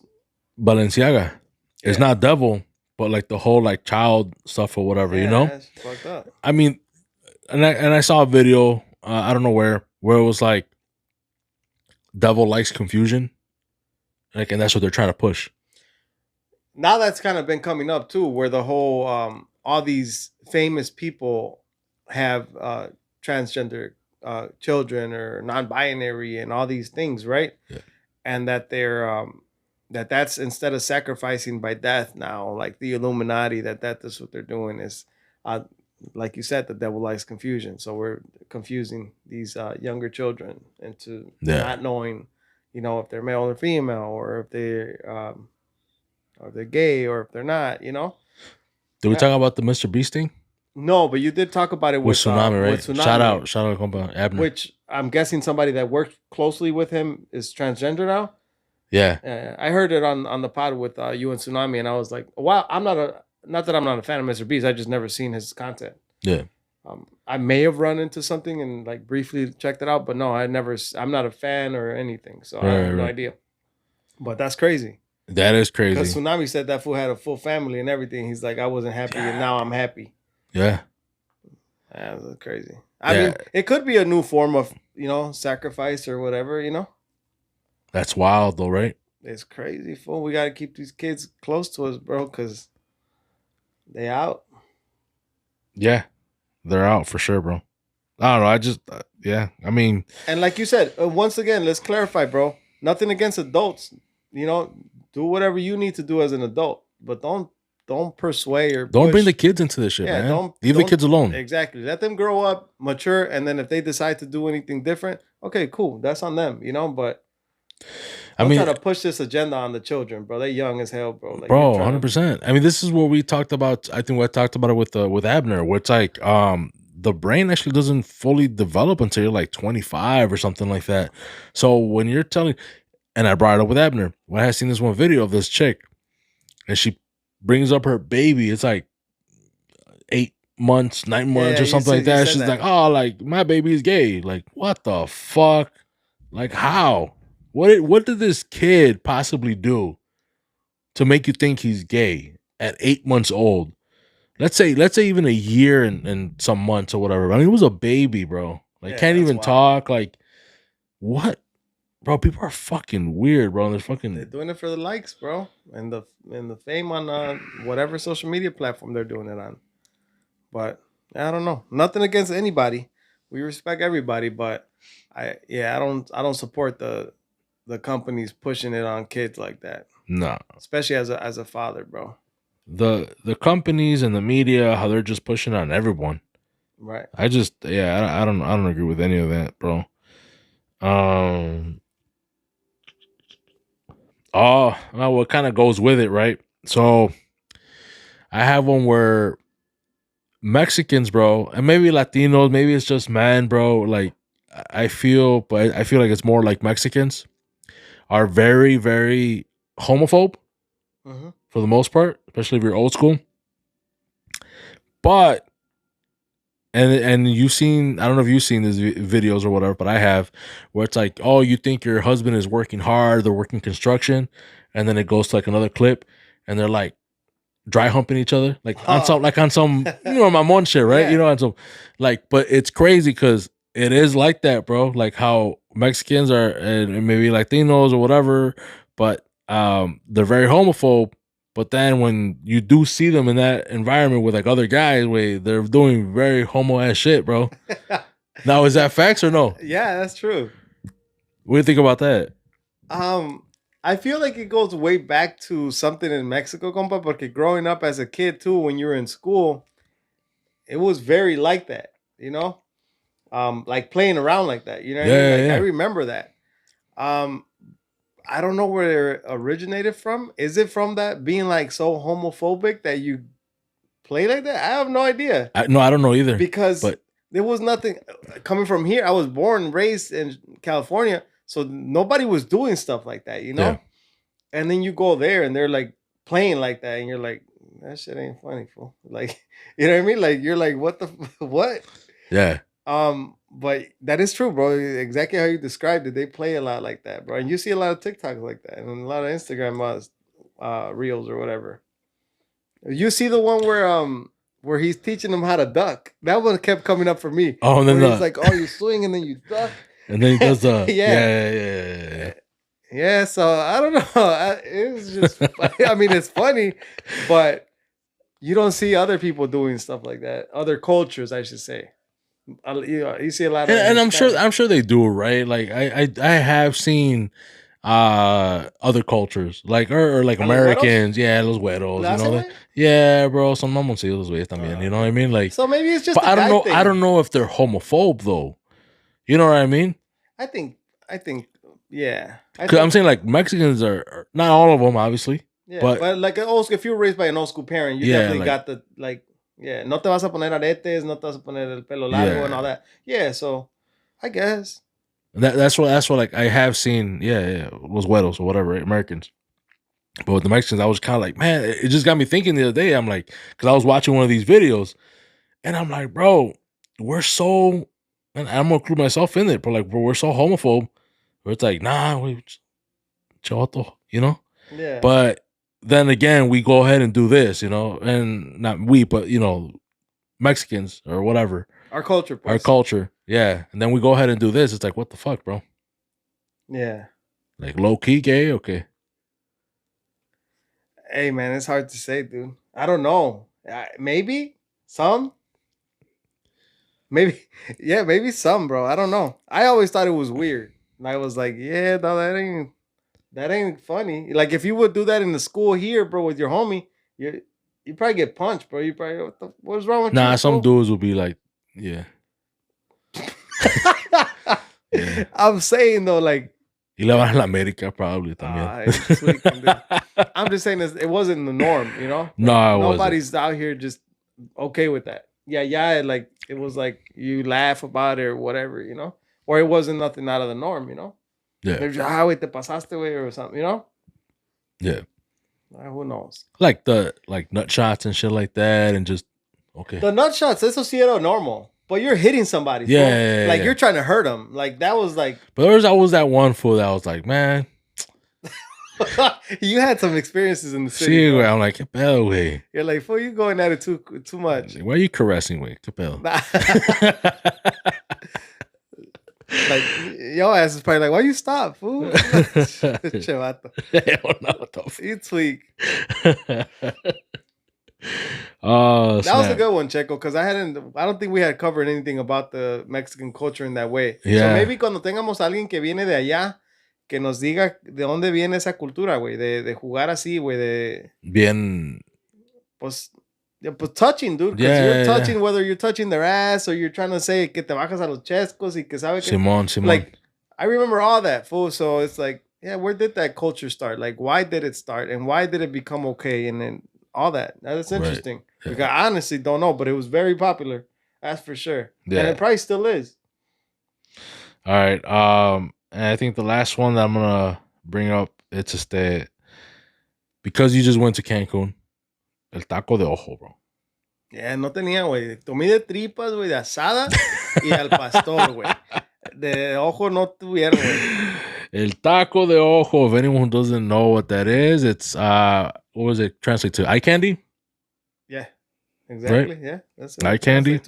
[SPEAKER 1] Balenciaga. It's
[SPEAKER 2] Yeah.
[SPEAKER 1] not devil, but like the whole like child stuff or whatever, you know?
[SPEAKER 2] That's fucked up.
[SPEAKER 1] I mean, and I saw a video, I don't know where it was like devil likes confusion. Like, and that's what they're trying to push.
[SPEAKER 2] Now that's kind of been coming up too, where the whole all these famous people have transgender children or non-binary and all these things, right?
[SPEAKER 1] Yeah.
[SPEAKER 2] And that they're that's instead of sacrificing by death now, like the Illuminati, that's what they're doing is like you said, the devil likes confusion. So we're confusing these younger children into not knowing, you know, if they're male or female, or if they're gay, or if they're not, you know.
[SPEAKER 1] Did we talk about the Mr. Beast thing?
[SPEAKER 2] No, but you did talk about it
[SPEAKER 1] With Tsunami, right?
[SPEAKER 2] With Tsunami,
[SPEAKER 1] Shout out, Compa Abner.
[SPEAKER 2] which I'm guessing somebody that worked closely with him is transgender now.
[SPEAKER 1] Yeah.
[SPEAKER 2] I heard it on the pod with you and Tsunami, and I was like, wow, not that I'm not a fan of Mr. Beast, I just never seen his content.
[SPEAKER 1] Yeah.
[SPEAKER 2] I may have run into something and like briefly checked it out, but no, I'm not a fan or anything, so I have no idea. But that's crazy.
[SPEAKER 1] That is crazy.
[SPEAKER 2] Because Tsunami said that fool had a full family and everything. He's like, I wasn't happy, and now I'm happy.
[SPEAKER 1] Yeah.
[SPEAKER 2] That's crazy. I mean, it could be a new form of, you know, sacrifice or whatever, you know.
[SPEAKER 1] That's wild though, right?
[SPEAKER 2] It's crazy, fool. We got to keep these kids close to us, bro, because they out.
[SPEAKER 1] Yeah. They're out for sure, bro. I don't know. I just, yeah. I mean.
[SPEAKER 2] And like you said, once again, let's clarify, bro. Nothing against adults. You know, do whatever you need to do as an adult, but don't don't persuade or
[SPEAKER 1] Don't bring
[SPEAKER 2] push.
[SPEAKER 1] the kids into this shit,
[SPEAKER 2] Yeah,
[SPEAKER 1] man. Leave the
[SPEAKER 2] don't
[SPEAKER 1] kids alone.
[SPEAKER 2] exactly. Let them grow up, mature, and then if they decide to do anything different, okay, cool. That's on them, you know. But
[SPEAKER 1] I
[SPEAKER 2] don't try
[SPEAKER 1] mean,
[SPEAKER 2] to push this agenda on the children, bro. They're young as hell, bro. Like you're
[SPEAKER 1] bro,
[SPEAKER 2] trying to.
[SPEAKER 1] 100%. I mean, this is what we talked about. I think we talked about it with Abner, where it's like the brain actually doesn't fully develop until you're like 25 or something like that. So when you're telling, and I brought it up with Abner, when I had seen this one video of this chick, and she brings up her baby, it's like 8 months, 9 months,
[SPEAKER 2] Yeah,
[SPEAKER 1] or something like
[SPEAKER 2] you
[SPEAKER 1] that.
[SPEAKER 2] said
[SPEAKER 1] She's
[SPEAKER 2] that.
[SPEAKER 1] like, oh, like my baby's gay. Like, what the fuck? Like, how? What did this kid possibly do to make you think he's gay at 8 months old? Let's say even a year and some months or whatever. I mean, it was a baby, bro. Like,
[SPEAKER 2] Yeah,
[SPEAKER 1] can't
[SPEAKER 2] that's
[SPEAKER 1] even
[SPEAKER 2] wild.
[SPEAKER 1] talk. Like, what? Bro, people are fucking weird, bro. They're
[SPEAKER 2] They're
[SPEAKER 1] fucking
[SPEAKER 2] doing it for the likes, bro, and the fame on whatever social media platform they're doing it on. But I don't know. Nothing against anybody. We respect everybody, but I don't support the companies pushing it on kids like that,
[SPEAKER 1] nah.
[SPEAKER 2] especially as a father, bro.
[SPEAKER 1] The companies and the media, how they're just pushing on everyone.
[SPEAKER 2] Right.
[SPEAKER 1] I just I don't agree with any of that, bro. Um well, what kind of goes with it, right? So I have one where Mexicans, bro, and maybe Latinos, maybe it's just men, bro. Like but I feel like it's more like Mexicans are very, very homophobe
[SPEAKER 2] Mm-hmm.
[SPEAKER 1] for the most part, especially if you're old school. But and you've seen, I don't know if you've seen these videos or whatever, but I have, where it's like, oh, you think your husband is working hard, they're working construction, and then it goes to like another clip, and they're like dry humping each other, like on some my mom shit, right?
[SPEAKER 2] Yeah.
[SPEAKER 1] And so like, but it's crazy because it is like that, bro. Like how Mexicans are, and maybe Latinos or whatever, but they're very homophobe. But then when you do see them in that environment with like other guys, where they're doing very homo ass shit, bro. Now, is that facts or no?
[SPEAKER 2] Yeah, that's true.
[SPEAKER 1] What do you think about that?
[SPEAKER 2] I feel like it goes way back to something in Mexico, compa, porque growing up as a kid too, when you were in school, it was very like that, you know? Like playing around like that, you know what I mean?
[SPEAKER 1] Yeah,
[SPEAKER 2] Like I
[SPEAKER 1] yeah.
[SPEAKER 2] remember that. Um, I don't know where it originated from. Is it from that being like so homophobic that you play like that? I have no idea
[SPEAKER 1] No, I don't know either.
[SPEAKER 2] because
[SPEAKER 1] But
[SPEAKER 2] there was nothing coming from here. I was born and raised in California, so nobody was doing stuff like that, you
[SPEAKER 1] yeah,
[SPEAKER 2] know? And then you go there and they're like playing like that, and you're like, that shit ain't funny, fool. Like, you know what I mean? Like, you're like, what the what?
[SPEAKER 1] yeah.
[SPEAKER 2] But that is true, bro. Exactly how you described it. They play a lot like that, bro. And you see a lot of TikToks like that, and a lot of Instagram reels or whatever. You see the one where he's teaching them how to duck. That one kept coming up for me.
[SPEAKER 1] Oh, and then
[SPEAKER 2] Where he's like, oh, you swing and then you duck.
[SPEAKER 1] and then he does the
[SPEAKER 2] Yeah.
[SPEAKER 1] yeah.
[SPEAKER 2] Yeah, so I don't know. It was just, I mean, it's funny, but you don't see other people doing stuff like that. Other cultures, I should say. You see a lot of,
[SPEAKER 1] And
[SPEAKER 2] Hispanic.
[SPEAKER 1] I'm sure they do, right? Like I have seen other cultures, like or like
[SPEAKER 2] ¿A los güeros?
[SPEAKER 1] Americans, yeah, los güeros,
[SPEAKER 2] ¿Le
[SPEAKER 1] you
[SPEAKER 2] hacen,
[SPEAKER 1] know that,
[SPEAKER 2] güey?
[SPEAKER 1] yeah, bro. Some mamoncillos, güey, también, you know what I mean? Like,
[SPEAKER 2] So maybe it's just
[SPEAKER 1] but
[SPEAKER 2] a
[SPEAKER 1] I don't
[SPEAKER 2] guy
[SPEAKER 1] know,
[SPEAKER 2] thing.
[SPEAKER 1] I don't know if they're homophobe though. You know what I mean?
[SPEAKER 2] I think, yeah.
[SPEAKER 1] Because I'm saying like Mexicans are not all of them, obviously,
[SPEAKER 2] Yeah,
[SPEAKER 1] but
[SPEAKER 2] but like if you were raised by an old school parent, you
[SPEAKER 1] yeah,
[SPEAKER 2] definitely
[SPEAKER 1] like
[SPEAKER 2] got the yeah, no te vas a poner aretes, no te vas a poner el pelo largo and all
[SPEAKER 1] yeah,
[SPEAKER 2] that. Yeah, so I guess.
[SPEAKER 1] that's what like I have seen, yeah, los güeros or whatever, right? Americans. But with the Mexicans, I was kind of like, man, it just got me thinking the other day. I'm like, because I was watching one of these videos, and I'm like, bro, we're so, and I'm gonna include myself in it, but like, bro, we're so homophobe. Where it's like, nah, we choto, you know.
[SPEAKER 2] Yeah.
[SPEAKER 1] But then again, we go ahead and do this, you know, and not we, but Mexicans or whatever,
[SPEAKER 2] Our culture,
[SPEAKER 1] our
[SPEAKER 2] pues.
[SPEAKER 1] culture, yeah. And then we go ahead and do this. It's like, what the fuck, bro?
[SPEAKER 2] Yeah.
[SPEAKER 1] Like low key gay, okay?
[SPEAKER 2] Hey man, it's hard to say, dude. I don't know. Maybe some. Maybe yeah, maybe some, bro. I don't know. I always thought it was weird. And I was like, yeah, no, that ain't funny. Like if you would do that in the school here, bro, with your homie, you you probably get punched, bro. You probably what's wrong with you?
[SPEAKER 1] Nah, some
[SPEAKER 2] fool?
[SPEAKER 1] dudes will be like, yeah. Yeah.
[SPEAKER 2] I'm saying though, like,
[SPEAKER 1] Y le van a la América probably también.
[SPEAKER 2] it's tweaking, dude. I'm just saying this, it wasn't the norm, you know?
[SPEAKER 1] No,
[SPEAKER 2] Like,
[SPEAKER 1] it wasn't.
[SPEAKER 2] nobody's out here just okay with that. Yeah, like it was like you laugh about it or whatever, you know? Or it wasn't nothing out of the norm, you know?
[SPEAKER 1] Yeah.
[SPEAKER 2] They're just, güey, te pasaste, güey, or something, you know?
[SPEAKER 1] Yeah.
[SPEAKER 2] Who knows?
[SPEAKER 1] Like nut shots and shit like that, and just okay.
[SPEAKER 2] The nut shots, eso sí era normal. But you're hitting somebody.
[SPEAKER 1] Yeah,
[SPEAKER 2] like you're trying to hurt them. Like that was like.
[SPEAKER 1] But there was always that one fool that was like, man.
[SPEAKER 2] You had some experiences in the city.
[SPEAKER 1] Sí, güey. I'm like, qué pedo, güey.
[SPEAKER 2] You're like, fool, you going at it too much.
[SPEAKER 1] Why are you caressing, güey? Qué pedo.
[SPEAKER 2] Like your ass is probably like, why you stop, fool? Chavato. You tweak.
[SPEAKER 1] Oh,
[SPEAKER 2] that was a good one, Checo, because I don't think we had covered anything about the Mexican culture in that way.
[SPEAKER 1] Yeah.
[SPEAKER 2] So maybe cuando tengamos a alguien que viene de allá, que nos diga de dónde viene esa cultura, güey, de jugar así, güey, de
[SPEAKER 1] bien,
[SPEAKER 2] pues touching, dude, because you're touching, whether you're touching their ass or you're trying to say que te bajas a los chescos y que sabe que
[SPEAKER 1] Simón.
[SPEAKER 2] Like, I remember all that, fool. So it's like, yeah, where did that culture start? Like, why did it start, and why did it become okay, and then all that. That's interesting. Right. Yeah. Because I honestly don't know, but it was very popular. That's for sure. Yeah. And it probably still is.
[SPEAKER 1] All right. And I think the last one that I'm gonna bring up, it's just that because you just went to Cancun, el taco de ojo, bro.
[SPEAKER 2] Yeah, no tenía, güey. Tomé de tripas, güey, de asada y al pastor, güey. De ojo no tuvieron, güey.
[SPEAKER 1] El taco de ojo, if anyone doesn't know what that is, it's what was it translate to? Eye candy?
[SPEAKER 2] Yeah, exactly. Right? Yeah,
[SPEAKER 1] that's eye candy.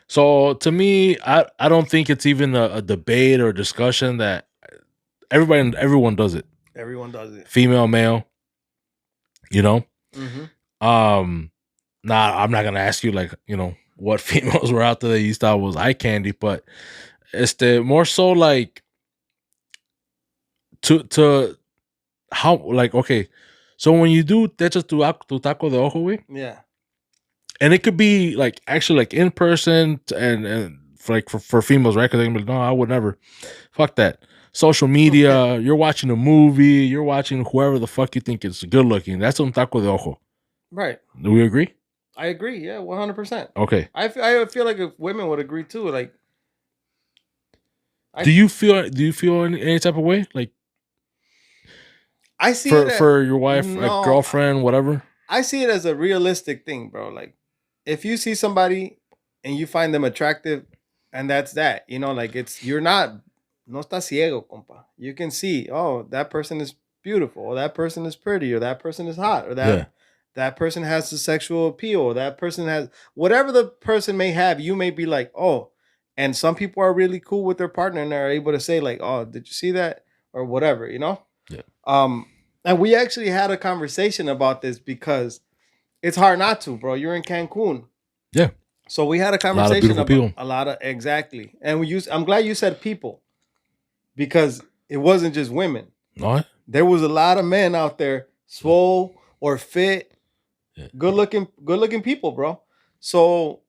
[SPEAKER 1] So to me, I don't think it's even a debate or discussion that everyone does it.
[SPEAKER 2] Everyone does it.
[SPEAKER 1] Female, male, you know. Mm-hmm. Nah, I'm not gonna ask you like what females were out there that you thought was eye candy, but it's more so like to how like okay. So when you do te echas tu taco de ojo, güey.
[SPEAKER 2] Yeah.
[SPEAKER 1] And it could be like actually like in person and for females, right? Because they can be like, no, I would never. Fuck that. Social media, you're watching a movie, you're watching whoever the fuck you think is good looking. That's un taco de ojo.
[SPEAKER 2] Right.
[SPEAKER 1] Do we agree?
[SPEAKER 2] I agree. Yeah, 100%.
[SPEAKER 1] Okay.
[SPEAKER 2] I feel like if women would agree too, like.
[SPEAKER 1] Do you feel any type of way? Like
[SPEAKER 2] I see
[SPEAKER 1] for your wife, like girlfriend, whatever?
[SPEAKER 2] I see it as a realistic thing, bro. Like if you see somebody and you find them attractive, and that's that, like you're not, no estás ciego, compa. You can see, oh, that person is beautiful, or that person is pretty, or that person is hot, or that person has the sexual appeal, or that person has whatever the person may have. You may be like, oh, and some people are really cool with their partner and are able to say like, oh, did you see that or whatever, Yeah. And we actually had a conversation about this because it's hard not to, bro. You're in Cancun.
[SPEAKER 1] Yeah.
[SPEAKER 2] So we had a conversation about a lot of exactly. And I'm glad you said people because it wasn't just women.
[SPEAKER 1] What?
[SPEAKER 2] There was a lot of men out there, swole or fit, good looking people, bro. So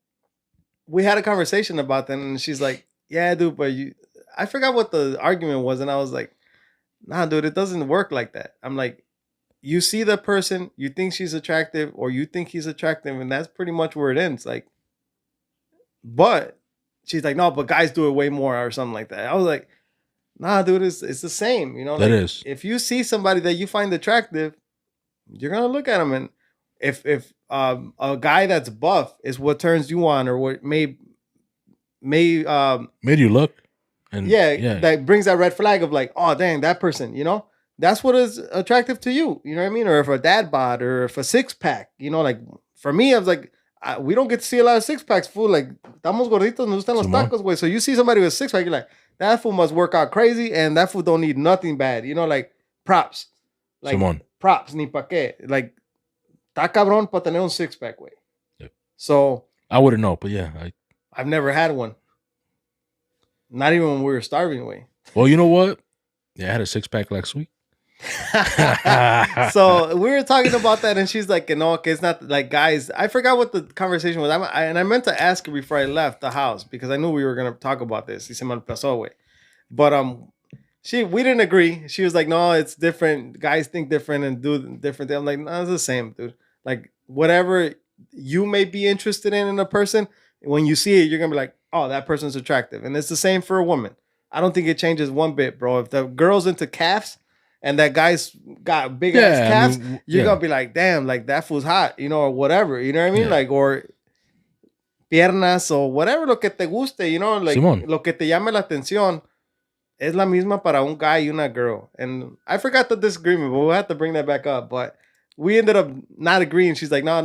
[SPEAKER 2] we had a conversation about that, and she's like, "Yeah, dude, but I forgot what the argument was," and I was like, "Nah, dude, it doesn't work like that." I'm like, you see the person, you think she's attractive, or you think he's attractive, and that's pretty much where it ends. Like, but she's like, "No, but guys do it way more," or something like that. I was like, "Nah, dude, it's the same,
[SPEAKER 1] That is.
[SPEAKER 2] If you see somebody that you find attractive, you're gonna look at him, and if a guy that's buff is what turns you on, or what made
[SPEAKER 1] you look. And
[SPEAKER 2] that brings that red flag of like, oh dang, that person, that's what is attractive to you, you know what I mean? Or if a dad bod, or if a six pack, like for me, I was like, we don't get to see a lot of six packs, fool. Like, estamos gorditos, nos gustan los tacos, güey. So you see somebody with a six pack, you're like, that fool must work out crazy, and that fool don't need nothing bad, like props, like props, ni pa qué, like, está cabrón pa tener un six pack, güey. Yep. So
[SPEAKER 1] I wouldn't know, but yeah,
[SPEAKER 2] I've never had one. Not even when we were starving away.
[SPEAKER 1] Well, you know what? Yeah, I had a six pack last week.
[SPEAKER 2] So we were talking about that, and she's like, "No, okay, it's not like guys." I forgot what the conversation was. And I meant to ask her before I left the house because I knew we were gonna talk about this. Y se me pasó, güey. But we didn't agree. She was like, "No, it's different. Guys think different and do different things." I'm like, "No, it's the same, dude. Like whatever you may be interested in a person, when you see it, you're gonna be like, oh, that person's attractive." And it's the same for a woman. I don't think it changes one bit, bro. If the girl's into calves and that guy's got big ass calves, you're gonna be like, damn, like that fool's hot, or whatever. You know what I mean? Like, or piernas or whatever lo que te guste, like
[SPEAKER 1] Simón.
[SPEAKER 2] Lo que te llame la atención. Es la misma para un guy y una girl. And I forgot the disagreement, but we'll have to bring that back up. But we ended up not agreeing. She's like, no,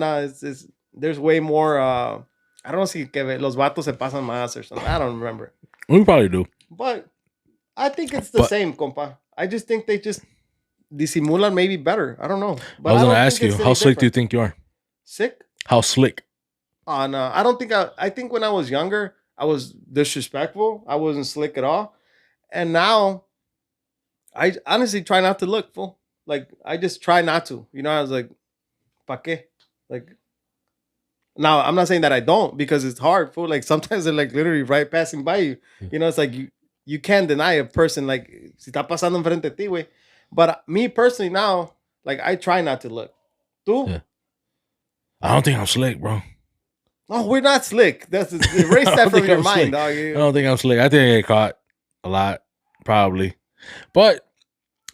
[SPEAKER 2] there's way more. I don't know si que los vatos se pasan más or something. I don't remember.
[SPEAKER 1] We probably do.
[SPEAKER 2] But I think it's the same, compa. I just think they just disimulan maybe better. I don't know. But
[SPEAKER 1] I was going to ask you, how slick do you think you are?
[SPEAKER 2] Sick?
[SPEAKER 1] How slick?
[SPEAKER 2] No, I don't think I think when I was younger, I was disrespectful. I wasn't slick at all. And now, I honestly try not to look, fool. Like, I just try not to. I was like, pa qué? Like, now, I'm not saying that I don't, because it's hard, fool. Like, sometimes they're, like, literally right passing by you. It's like, you can't deny a person, like, si está pasando enfrente de ti, güey. But me, personally, now, like, I try not to look. ¿Tú?
[SPEAKER 1] Yeah. I don't think I'm slick, bro.
[SPEAKER 2] No, we're not slick. That's erase that from your mind, dog.
[SPEAKER 1] I don't think I'm slick. I think I get caught a lot, probably. But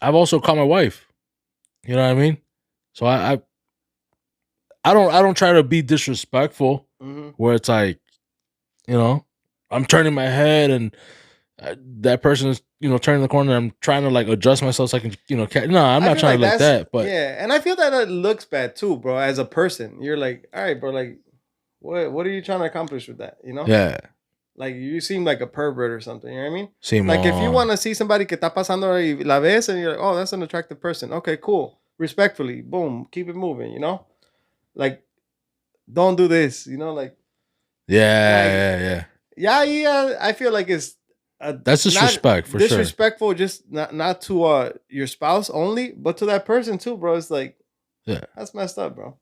[SPEAKER 1] I've also caught my wife. You know what I mean? So I don't try to be disrespectful, where it's like, I'm turning my head and that person is, turning the corner. And I'm trying to like adjust myself so I can, no, I'm not trying to like that. But
[SPEAKER 2] yeah, and I feel that it looks bad too, bro. As a person, you're like, all right, bro, like, what are you trying to accomplish with that?
[SPEAKER 1] Yeah.
[SPEAKER 2] Like, you seem like a pervert or something. You know what I mean?
[SPEAKER 1] Simón.
[SPEAKER 2] Like, if you want to see somebody que está pasando y la ves and you're like, oh, that's an attractive person. Okay, cool. Respectfully, boom, keep it moving. Like, don't do this. Like,
[SPEAKER 1] yeah.
[SPEAKER 2] Yeah. I feel like it's
[SPEAKER 1] that's disrespect for
[SPEAKER 2] disrespectful,
[SPEAKER 1] sure.
[SPEAKER 2] just not to your spouse only, but to that person too, bro. It's like,
[SPEAKER 1] yeah,
[SPEAKER 2] that's messed up, bro.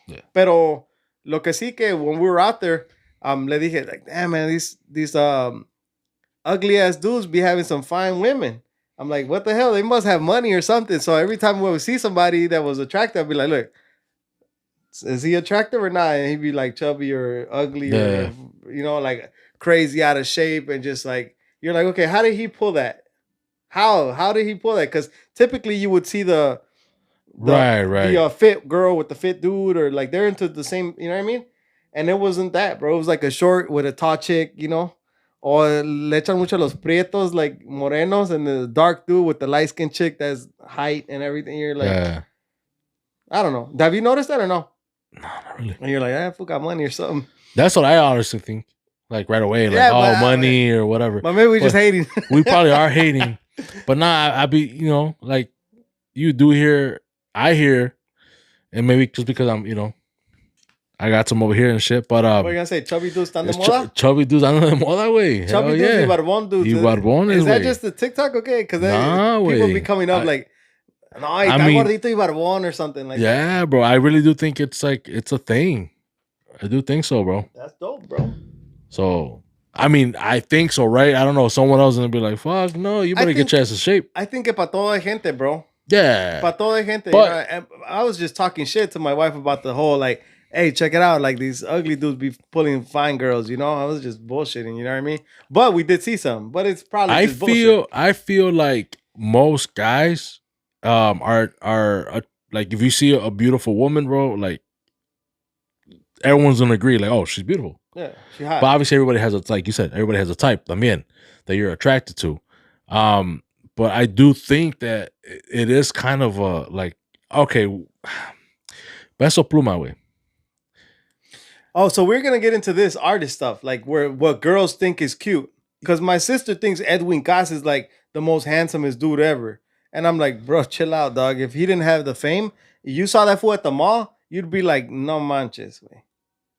[SPEAKER 1] Yeah.
[SPEAKER 2] Pero lo que sí que when we were out there, le dije like, damn man, these ugly ass dudes be having some fine women. I'm like, what the hell? They must have money or something. So every time we would see somebody that was attractive, I'd be like, look, is he attractive or not? And he'd be like chubby or ugly or like crazy out of shape, and just like, you're like, okay, how did he pull that? How did he pull that? Because typically you would see the fit girl with the fit dude, or like they're into the same, you know what I mean? And it wasn't that, bro. It was like a short with a tall chick, or le echan mucho los prietos, like morenos, and the dark dude with the light skinned chick that's height and everything. You're like, I don't know. Have you noticed that or no?
[SPEAKER 1] No, not really.
[SPEAKER 2] And you're like, I got money or something.
[SPEAKER 1] That's what I honestly think. Like right away, like money or whatever.
[SPEAKER 2] But maybe we're just hating.
[SPEAKER 1] We probably are hating. But nah, I be, like you do hear, I hear, and maybe just because I'm, I got some over here and shit. But
[SPEAKER 2] what are you gonna say? Chubby dudes están de moda?
[SPEAKER 1] Chubby dudes están de moda, güey.
[SPEAKER 2] Chubby dudes y barbón dudes.
[SPEAKER 1] Y barbones,
[SPEAKER 2] is that just the TikTok? Okay, because people be coming up like, no, está gordito y barbón or something like that.
[SPEAKER 1] Yeah, bro. I really do think it's like, it's a thing. I do think so, bro.
[SPEAKER 2] That's dope, bro.
[SPEAKER 1] So, I mean, I think so, right? I don't know. Someone else is going to be like, fuck, no, you better get your ass in shape.
[SPEAKER 2] I think que para toda gente, bro.
[SPEAKER 1] Yeah.
[SPEAKER 2] Para toda gente. But, I was just talking shit to my wife about the whole, like, hey, check it out. Like, these ugly dudes be pulling fine girls, I was just bullshitting, you know what I mean? But we did see some. But it's probably just bullshit.
[SPEAKER 1] I feel like most guys are like, if you see a beautiful woman, bro, like, everyone's going to agree, like, oh, she's beautiful.
[SPEAKER 2] Yeah, she hot.
[SPEAKER 1] But obviously everybody has like you said, everybody has a type, también, that you're attracted to. But I do think that it is kind of a like, okay, beso pluma, way.
[SPEAKER 2] Oh, so we're gonna get into this artist stuff, like what girls think is cute. Because my sister thinks Edwin Cass is like the most handsomest dude ever. And I'm like, bro, chill out, dog. If he didn't have the fame, you saw that fool at the mall, you'd be like, no manches, way.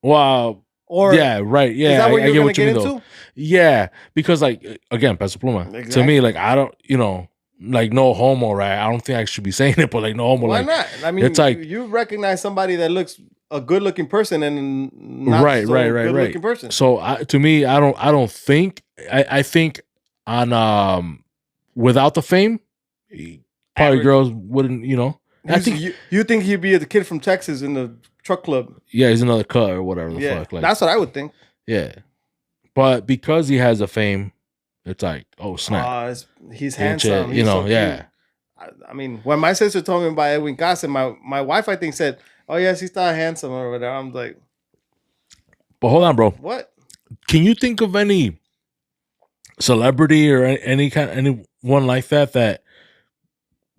[SPEAKER 1] Wow.
[SPEAKER 2] Or
[SPEAKER 1] yeah, right. Yeah,
[SPEAKER 2] is that what
[SPEAKER 1] I get what you mean
[SPEAKER 2] into?
[SPEAKER 1] though. Yeah, because like again, Peso Pluma. Exactly. To me, like I don't, like no homo, right? I don't think I should be saying it, but like no homo.
[SPEAKER 2] Why
[SPEAKER 1] Like
[SPEAKER 2] not? I mean,
[SPEAKER 1] it's like
[SPEAKER 2] you recognize somebody that looks a good looking person and not
[SPEAKER 1] right,
[SPEAKER 2] so good looking person.
[SPEAKER 1] So to me, I don't think I think on without the fame, probably
[SPEAKER 2] Average.
[SPEAKER 1] girls wouldn't, you know. I think
[SPEAKER 2] you think he'd be the kid from Texas in the truck club.
[SPEAKER 1] yeah, he's another cut or whatever the
[SPEAKER 2] Yeah,
[SPEAKER 1] fuck. Like
[SPEAKER 2] that's what I would think.
[SPEAKER 1] yeah, but because he has a fame, it's like oh snap,
[SPEAKER 2] He's
[SPEAKER 1] and shit,
[SPEAKER 2] handsome.
[SPEAKER 1] you
[SPEAKER 2] He's
[SPEAKER 1] know,
[SPEAKER 2] so
[SPEAKER 1] yeah.
[SPEAKER 2] cute. I mean, when my sister told me about Edwin Casa, my wife I think said, "Oh yes, he's not handsome or whatever." I'm like,
[SPEAKER 1] But hold on, bro.
[SPEAKER 2] what?
[SPEAKER 1] Can you think of any celebrity or anyone like that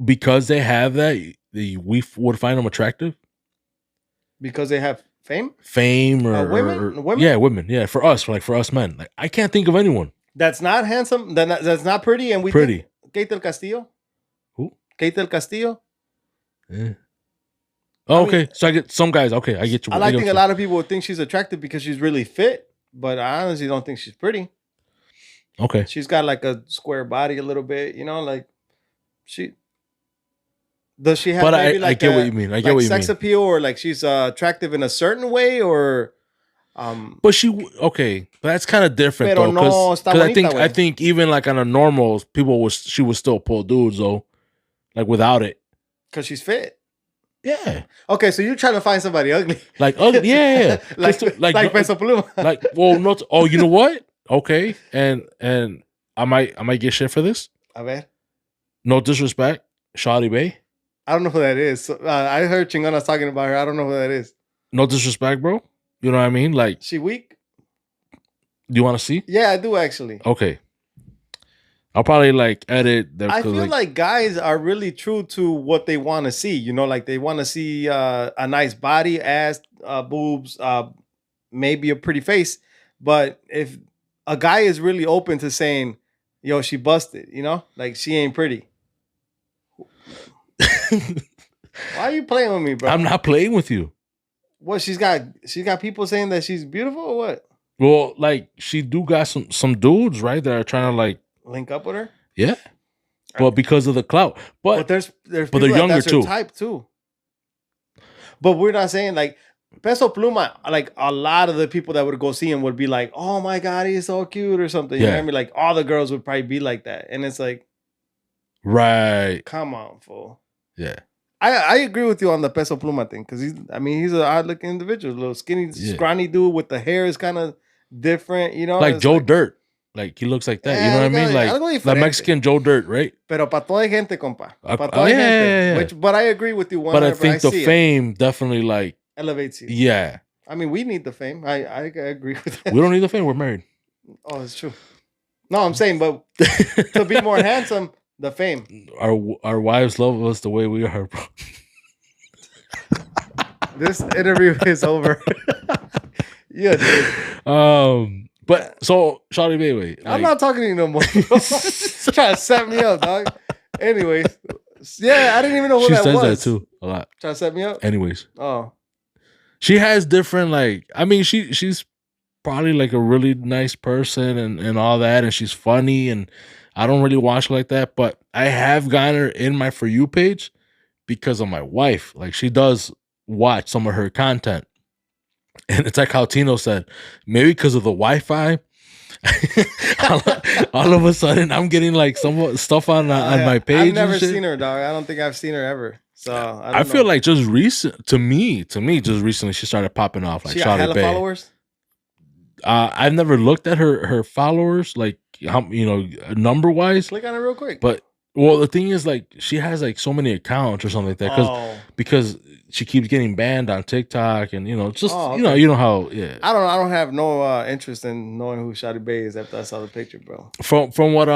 [SPEAKER 1] because they have that we would find them attractive?
[SPEAKER 2] Because they have fame?
[SPEAKER 1] Fame or
[SPEAKER 2] women?
[SPEAKER 1] Yeah, women. Yeah, for us men. Like I can't think of anyone
[SPEAKER 2] That's not handsome. That's not pretty. And we
[SPEAKER 1] pretty.
[SPEAKER 2] Kate del Castillo.
[SPEAKER 1] Who?
[SPEAKER 2] Kate del Castillo.
[SPEAKER 1] Yeah. Oh, okay. So I get some guys. Okay, I get you.
[SPEAKER 2] I think a lot of people would think she's attractive because she's really fit, but I honestly don't think she's pretty.
[SPEAKER 1] Okay.
[SPEAKER 2] She's got like a square body a little bit, you know, like she. Does she have?
[SPEAKER 1] But
[SPEAKER 2] maybe
[SPEAKER 1] I get what you mean. I get what you mean.
[SPEAKER 2] Sex appeal, or like she's attractive in a certain way, or.
[SPEAKER 1] But okay, that's kind of different though, because I think even like on a normal, she would still pull dudes though, like without it,
[SPEAKER 2] because she's fit.
[SPEAKER 1] Yeah.
[SPEAKER 2] Okay, so you're trying to find somebody ugly,
[SPEAKER 1] like ugly, yeah,
[SPEAKER 2] like Peso Pluma,
[SPEAKER 1] like well, not. Oh, you know what? Okay, and I might get shit for this.
[SPEAKER 2] A ver.
[SPEAKER 1] No disrespect, Shawty Bay.
[SPEAKER 2] I don't know who that is. So, I heard Chingona's talking about her. I don't know who that is.
[SPEAKER 1] No disrespect, bro. You know what I mean? Like
[SPEAKER 2] she weak.
[SPEAKER 1] Do you want to see?
[SPEAKER 2] Yeah, I do actually.
[SPEAKER 1] Okay. I'll probably like edit.
[SPEAKER 2] I feel like guys are really true to what they want to see. You know, like they want to see a nice body, ass, boobs, maybe a pretty face. But if a guy is really open to saying, "Yo, she busted," you know, like she ain't pretty. Why are you playing with me, bro?
[SPEAKER 1] I'm not playing with you.
[SPEAKER 2] What she's got people saying that she's beautiful or what?
[SPEAKER 1] Well, like she do got some dudes, right, that are trying to like
[SPEAKER 2] link up with her.
[SPEAKER 1] Yeah, but because of the clout. But
[SPEAKER 2] there's
[SPEAKER 1] but they're younger
[SPEAKER 2] that's
[SPEAKER 1] too.
[SPEAKER 2] Type too. But we're not saying like Peso Pluma. Like a lot of the people that would go see him would be like, "Oh my god, he's so cute" or something. You know what I mean? Like all the girls would probably be like that, and it's like,
[SPEAKER 1] right?
[SPEAKER 2] Come on, fool.
[SPEAKER 1] Yeah.
[SPEAKER 2] I agree with you on the Peso Pluma thing because he's an odd looking individual, a little skinny, scrawny dude with the hair is kind of different, you know,
[SPEAKER 1] like Joe Dirt, like he looks like that. You know what I mean? Like the Mexican Joe Dirt, right?
[SPEAKER 2] Pero para toda gente, compa. Para toda gente. But I agree with you.
[SPEAKER 1] But I think the fame definitely like
[SPEAKER 2] elevates you.
[SPEAKER 1] Yeah.
[SPEAKER 2] I mean, we need the fame. I agree with that.
[SPEAKER 1] We don't need the fame. We're married.
[SPEAKER 2] Oh, it's true. No, I'm saying, but to be more handsome. The fame.
[SPEAKER 1] Our wives love us the way we are, bro.
[SPEAKER 2] This interview is over. Yeah, dude.
[SPEAKER 1] But so Shawty Baby.
[SPEAKER 2] Like, I'm not talking to you no more. Trying to set me up, dog. Anyways. Yeah, I didn't even know who that was.
[SPEAKER 1] She says that too a lot.
[SPEAKER 2] Trying to set me up?
[SPEAKER 1] Anyways.
[SPEAKER 2] Oh.
[SPEAKER 1] She has different I mean, she's probably like a really nice person and all that, and she's funny, and I don't really watch her like that, but I have gotten her in my For You page because of my wife. Like she does watch some of her content. And it's like how Tino said, maybe because of the Wi-Fi, all of a sudden I'm getting like some stuff on my page.
[SPEAKER 2] I've never seen her, dog. I don't think I've seen her ever. So
[SPEAKER 1] I feel like just recent to me, just recently she started popping off. Like
[SPEAKER 2] she got hella followers?
[SPEAKER 1] I've never looked at her followers, like how number wise.
[SPEAKER 2] Click on it real quick.
[SPEAKER 1] But well, the thing is, like she has like so many accounts or something like that because she keeps getting banned on TikTok and just you know how
[SPEAKER 2] I don't have no interest in knowing who Shawty Bay is after I saw the picture, bro.
[SPEAKER 1] From what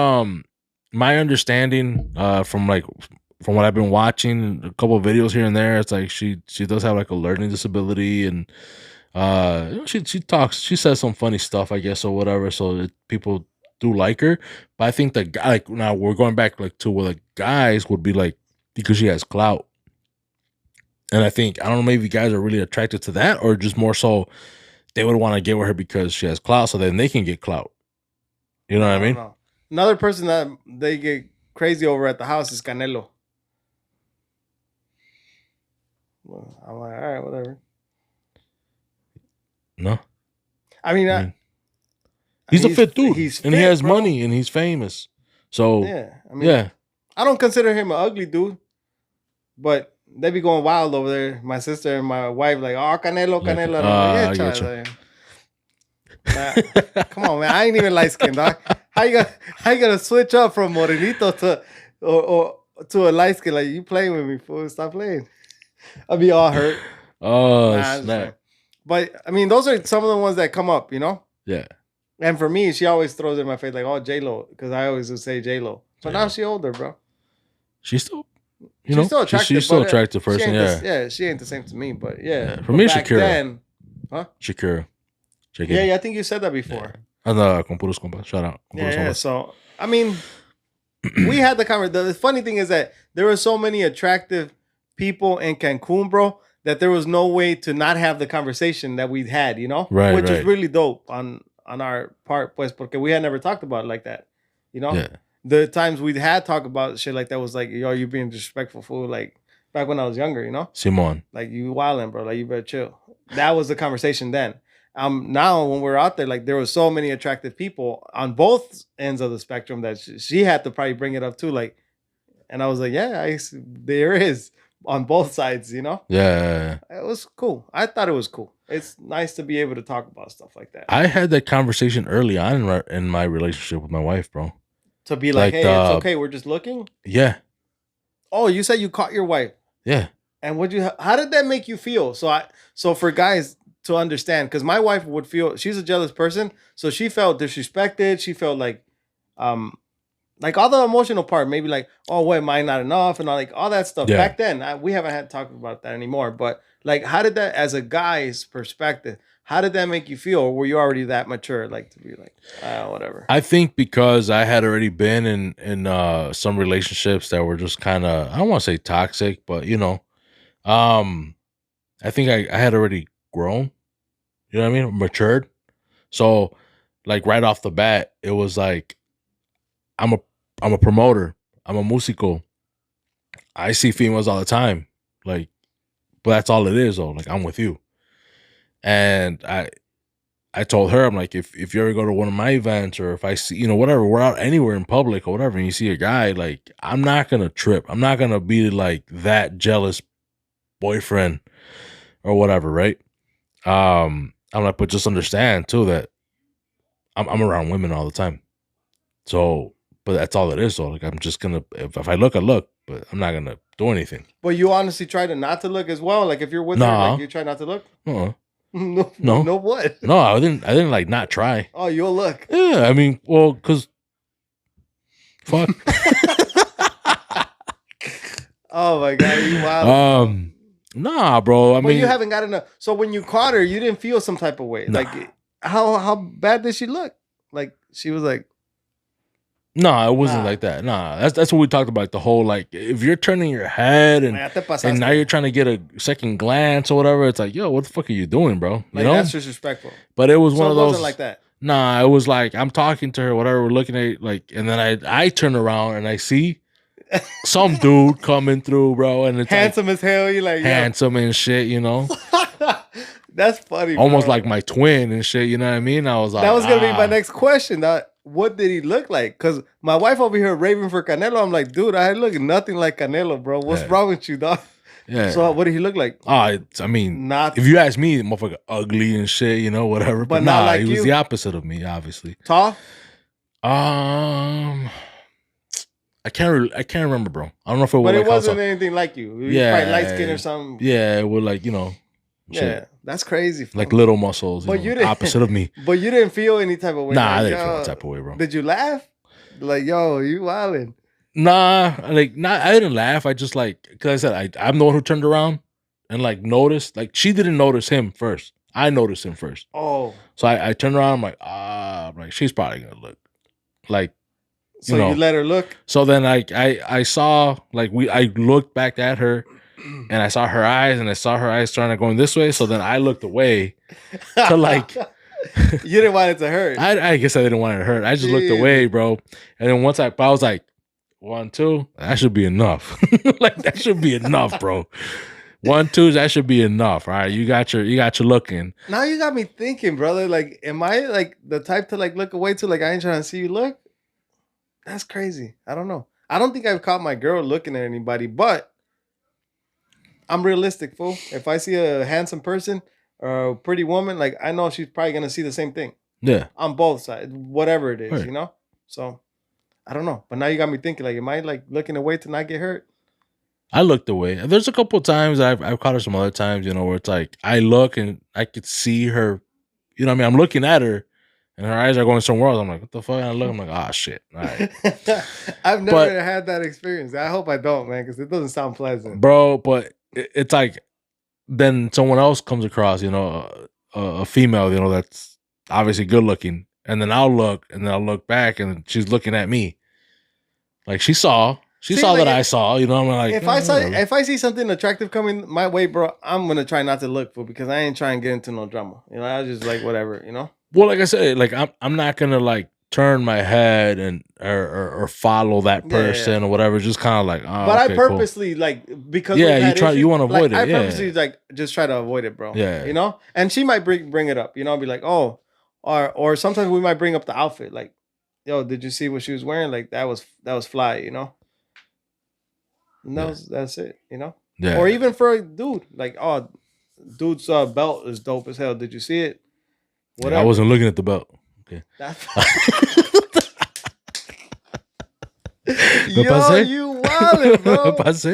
[SPEAKER 1] my understanding from what I've been watching, a couple of videos here and there, it's like she does have like a learning disability and. She says some funny stuff, I guess, or whatever. So people do like her, but I think the guy, like now we're going back like to where the guys would be like because she has clout, and I think I don't know, maybe guys are really attracted to that, or just more so they would want to get with her because she has clout, so then they can get clout. You know what I mean?
[SPEAKER 2] Another person that they get crazy over at the house is Canelo. Well, I'm like, all right, whatever.
[SPEAKER 1] No.
[SPEAKER 2] I mean,
[SPEAKER 1] he's a fit dude.
[SPEAKER 2] He's fit,
[SPEAKER 1] and he has
[SPEAKER 2] bro.
[SPEAKER 1] money and he's famous. So
[SPEAKER 2] yeah, I mean,
[SPEAKER 1] yeah.
[SPEAKER 2] I don't consider him an ugly dude, but they be going wild over there. My sister and my wife like, oh, Canelo, Canelo. And I'm like, yeah, nah, come on, man. I ain't even light skinned, dog. How you gonna switch up from morenito to or to a light skin? Like, you playing with me, fool? Stop playing. I'll be all hurt.
[SPEAKER 1] Oh, snap.
[SPEAKER 2] But I mean, those are some of the ones that come up, you know.
[SPEAKER 1] Yeah.
[SPEAKER 2] And for me, she always throws it in my face like, "Oh, J-Lo," because I always would say J-Lo. But now she's older, bro.
[SPEAKER 1] She's still,
[SPEAKER 2] she's still attractive.
[SPEAKER 1] She's still attractive person.
[SPEAKER 2] Yeah, she ain't the same to me, but yeah.
[SPEAKER 1] For me,
[SPEAKER 2] back
[SPEAKER 1] Shakira.
[SPEAKER 2] Then, huh?
[SPEAKER 1] Shakira.
[SPEAKER 2] Yeah, I think you said that before.
[SPEAKER 1] Con puros compas. Shout out.
[SPEAKER 2] Yeah. So I mean, we had the conversation. The funny thing is that there were so many attractive people in Cancun, bro, that there was no way to not have the conversation that we'd had, you know?
[SPEAKER 1] Right.
[SPEAKER 2] Which is really dope on our part, pues, porque we had never talked about it like that, you know?
[SPEAKER 1] Yeah.
[SPEAKER 2] The times we had talked about shit like that was like, yo, you being disrespectful, fool. Like, back when I was younger, you know?
[SPEAKER 1] Simon.
[SPEAKER 2] Like, you wildin', bro. Like, you better chill. That was the conversation then. Now, when we're out there, like, there were so many attractive people on both ends of the spectrum that she had to probably bring it up too. Like, and I was like, yeah, there is on both sides, you know?
[SPEAKER 1] Yeah.
[SPEAKER 2] It was cool. I thought it was cool. It's nice to be able to talk about stuff like that.
[SPEAKER 1] I had that conversation early on in my relationship with my wife, bro.
[SPEAKER 2] To be like, hey, it's okay, we're just looking?
[SPEAKER 1] Yeah.
[SPEAKER 2] Oh, you said you caught your wife.
[SPEAKER 1] Yeah.
[SPEAKER 2] And how did that make you feel? So for guys to understand, because my wife would feel, she's a jealous person, so she felt disrespected. She felt like all the emotional part, maybe like, oh, what, am I not enough? And all that stuff. Yeah. Back then, we haven't had talked about that anymore. But like, how did that, as a guy's perspective, how did that make you feel? Or were you already that mature, like to be like, whatever?
[SPEAKER 1] I think because I had already been in some relationships that were just kind of, I don't want to say toxic, but you know, I think I had already grown. You know what I mean? Matured. So like right off the bat, it was like, I'm a promoter. I'm a músico. I see females all the time. Like, but that's all it is though. Like, I'm with you. And I told her, I'm like, if you ever go to one of my events or if I see, you know, whatever, we're out anywhere in public or whatever, and you see a guy, like, I'm not going to trip. I'm not going to be like that jealous boyfriend or whatever. Right. I'm like, but just understand too, that I'm around women all the time. So, but that's all it is. So like, I'm just going to, if I look, I look, but I'm not going to do anything.
[SPEAKER 2] But you honestly try to not to look as well. Like if you're with her, like you try not to look. No. No what?
[SPEAKER 1] No, I didn't like not try.
[SPEAKER 2] Oh, you'll look.
[SPEAKER 1] Yeah, I mean, well, because fuck.
[SPEAKER 2] Oh my god, you wild.
[SPEAKER 1] Nah, bro. I mean,
[SPEAKER 2] you haven't got enough. So when you caught her, you didn't feel some type of way. Nah. Like, how bad did she look? Like she was like.
[SPEAKER 1] No, it wasn't like that. Nah, that's what we talked about. The whole like, if you're turning your head and now you're trying to get a second glance or whatever, it's like, yo, what the fuck are you doing, bro? You know,
[SPEAKER 2] that's disrespectful.
[SPEAKER 1] But it was one of those.
[SPEAKER 2] Wasn't like that.
[SPEAKER 1] Nah, it was like I'm talking to her, whatever. We're looking at like, and then I turn around and I see some dude coming through, bro, and it's
[SPEAKER 2] handsome as hell. You like
[SPEAKER 1] handsome and shit, you know.
[SPEAKER 2] That's funny.
[SPEAKER 1] Almost
[SPEAKER 2] bro.
[SPEAKER 1] like my twin and shit. You know what I mean? I was like,
[SPEAKER 2] that was gonna be my next question. What did he look like? Because my wife over here raving for Canelo. I'm like, dude, I look nothing like Canelo, bro. What's wrong with you, dog?
[SPEAKER 1] Yeah.
[SPEAKER 2] So what did he look like?
[SPEAKER 1] I mean, if you ask me, motherfucker, ugly and shit, you know, whatever. But nah, like he was the opposite of me, obviously.
[SPEAKER 2] Tall?
[SPEAKER 1] I can't remember, bro. I don't know if it was.
[SPEAKER 2] But it wasn't anything like you. He was probably light skin or something.
[SPEAKER 1] Yeah, it was like, you know.
[SPEAKER 2] Shit. Yeah, that's crazy.
[SPEAKER 1] Like little muscles, but you didn't, opposite of me.
[SPEAKER 2] But you didn't feel any type of way.
[SPEAKER 1] Nah, I didn't feel any type of way, bro.
[SPEAKER 2] Did you laugh? Like, yo, you wildin'?
[SPEAKER 1] Nah, I didn't laugh. I just like, because I said I'm the one who turned around and like noticed. Like she didn't notice him first. I noticed him first.
[SPEAKER 2] Oh,
[SPEAKER 1] so I turned around. I'm like, she's probably gonna look. Like,
[SPEAKER 2] so you let her look.
[SPEAKER 1] So then I saw like I looked back at her. And I saw her eyes, and I saw her eyes trying to go this way. So then I looked away to like.
[SPEAKER 2] You didn't want it to hurt.
[SPEAKER 1] I guess I didn't want it to hurt. I just looked away, bro. And then once I was like, 1, 2, that should be enough. Like that should be enough, bro. 1, 2, that should be enough. All right, you got your looking.
[SPEAKER 2] Now you got me thinking, brother. Like, am I like the type to like look away to like I ain't trying to see you look? That's crazy. I don't know. I don't think I've caught my girl looking at anybody, but I'm realistic, fool. If I see a handsome person or a pretty woman, like I know she's probably gonna see the same thing.
[SPEAKER 1] Yeah.
[SPEAKER 2] On both sides, whatever it is,
[SPEAKER 1] Right.
[SPEAKER 2] you know? So I don't know. But now you got me thinking, like, am I like looking away to not get hurt?
[SPEAKER 1] I looked away. There's a couple of times I've caught her some other times, you know, where it's like I look and I could see her, you know what I mean? I'm looking at her and her eyes are going somewhere else. I'm like, what the fuck? And I look, I'm like, ah, shit. All right.
[SPEAKER 2] I've never had that experience. I hope I don't, man, because it doesn't sound pleasant.
[SPEAKER 1] Bro, but it's like then someone else comes across, you know, a female, you know, that's obviously good looking. And then I'll look and then I'll look back and she's looking at me. Like she saw
[SPEAKER 2] like,
[SPEAKER 1] that I saw, you know, I'm like,
[SPEAKER 2] if I see something attractive coming my way, bro, I'm gonna try not to look for because I ain't trying to get into no drama. You know, I just like whatever, you know.
[SPEAKER 1] Well, like I said, like I'm not gonna like turn my head and or follow that person or whatever. Just kind of like, oh,
[SPEAKER 2] but
[SPEAKER 1] okay,
[SPEAKER 2] I purposely like because
[SPEAKER 1] you want to avoid it.
[SPEAKER 2] I purposely like just try to avoid it, bro.
[SPEAKER 1] Yeah,
[SPEAKER 2] you know. And she might bring it up, you know, be like, oh, or sometimes we might bring up the outfit, like, yo, did you see what she was wearing? Like that was fly, you know. And that's it, you know.
[SPEAKER 1] Yeah.
[SPEAKER 2] Or even for a dude, like, oh, dude's belt is dope as hell. Did you see it?
[SPEAKER 1] Whatever. I wasn't looking at the belt. Okay.
[SPEAKER 2] Yo, you wildin', bro.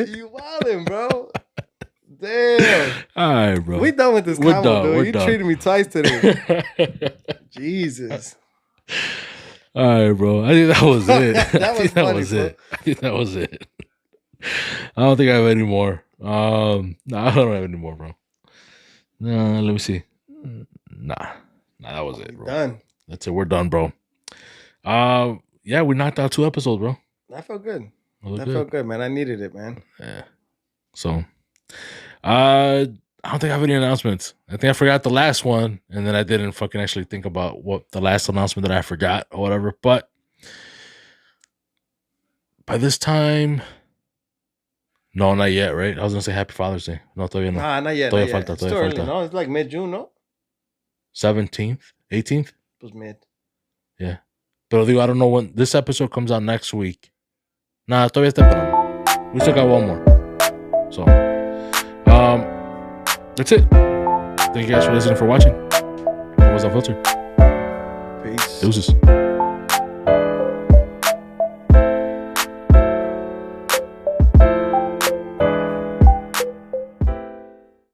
[SPEAKER 2] You wildin', bro. Damn.
[SPEAKER 1] All right, bro.
[SPEAKER 2] We done with this combo, dude. You treated me twice today. Jesus.
[SPEAKER 1] All right, bro. I think that was it.
[SPEAKER 2] That was funny,
[SPEAKER 1] I think that was it. I don't think I have any more. No, I don't have any more, bro. No, let me see. Nah, that was it, bro.
[SPEAKER 2] Done.
[SPEAKER 1] That's it. We're done, bro. Yeah, we knocked out 2 episodes, bro.
[SPEAKER 2] That felt good. Felt good, man. I needed it, man.
[SPEAKER 1] Yeah. So, I don't think I have any announcements. I think I forgot the last one, and then I didn't fucking actually think about what the last announcement that I forgot or whatever. But by this time, no, not yet, right? I was gonna say Happy Father's Day. No, todavía no.
[SPEAKER 2] Nah, not yet.
[SPEAKER 1] Todavía
[SPEAKER 2] not
[SPEAKER 1] falta,
[SPEAKER 2] yet. It's too early, no? It's like mid-June, no?
[SPEAKER 1] 17th, 18th.
[SPEAKER 2] Pues mid.
[SPEAKER 1] Yeah, but I don't know when this episode comes out next week. Nah, todavía está esperando. We still got one more. So, that's it. Thank you guys for listening, for watching. Compas Unfiltered.
[SPEAKER 2] Peace.
[SPEAKER 1] Deuces.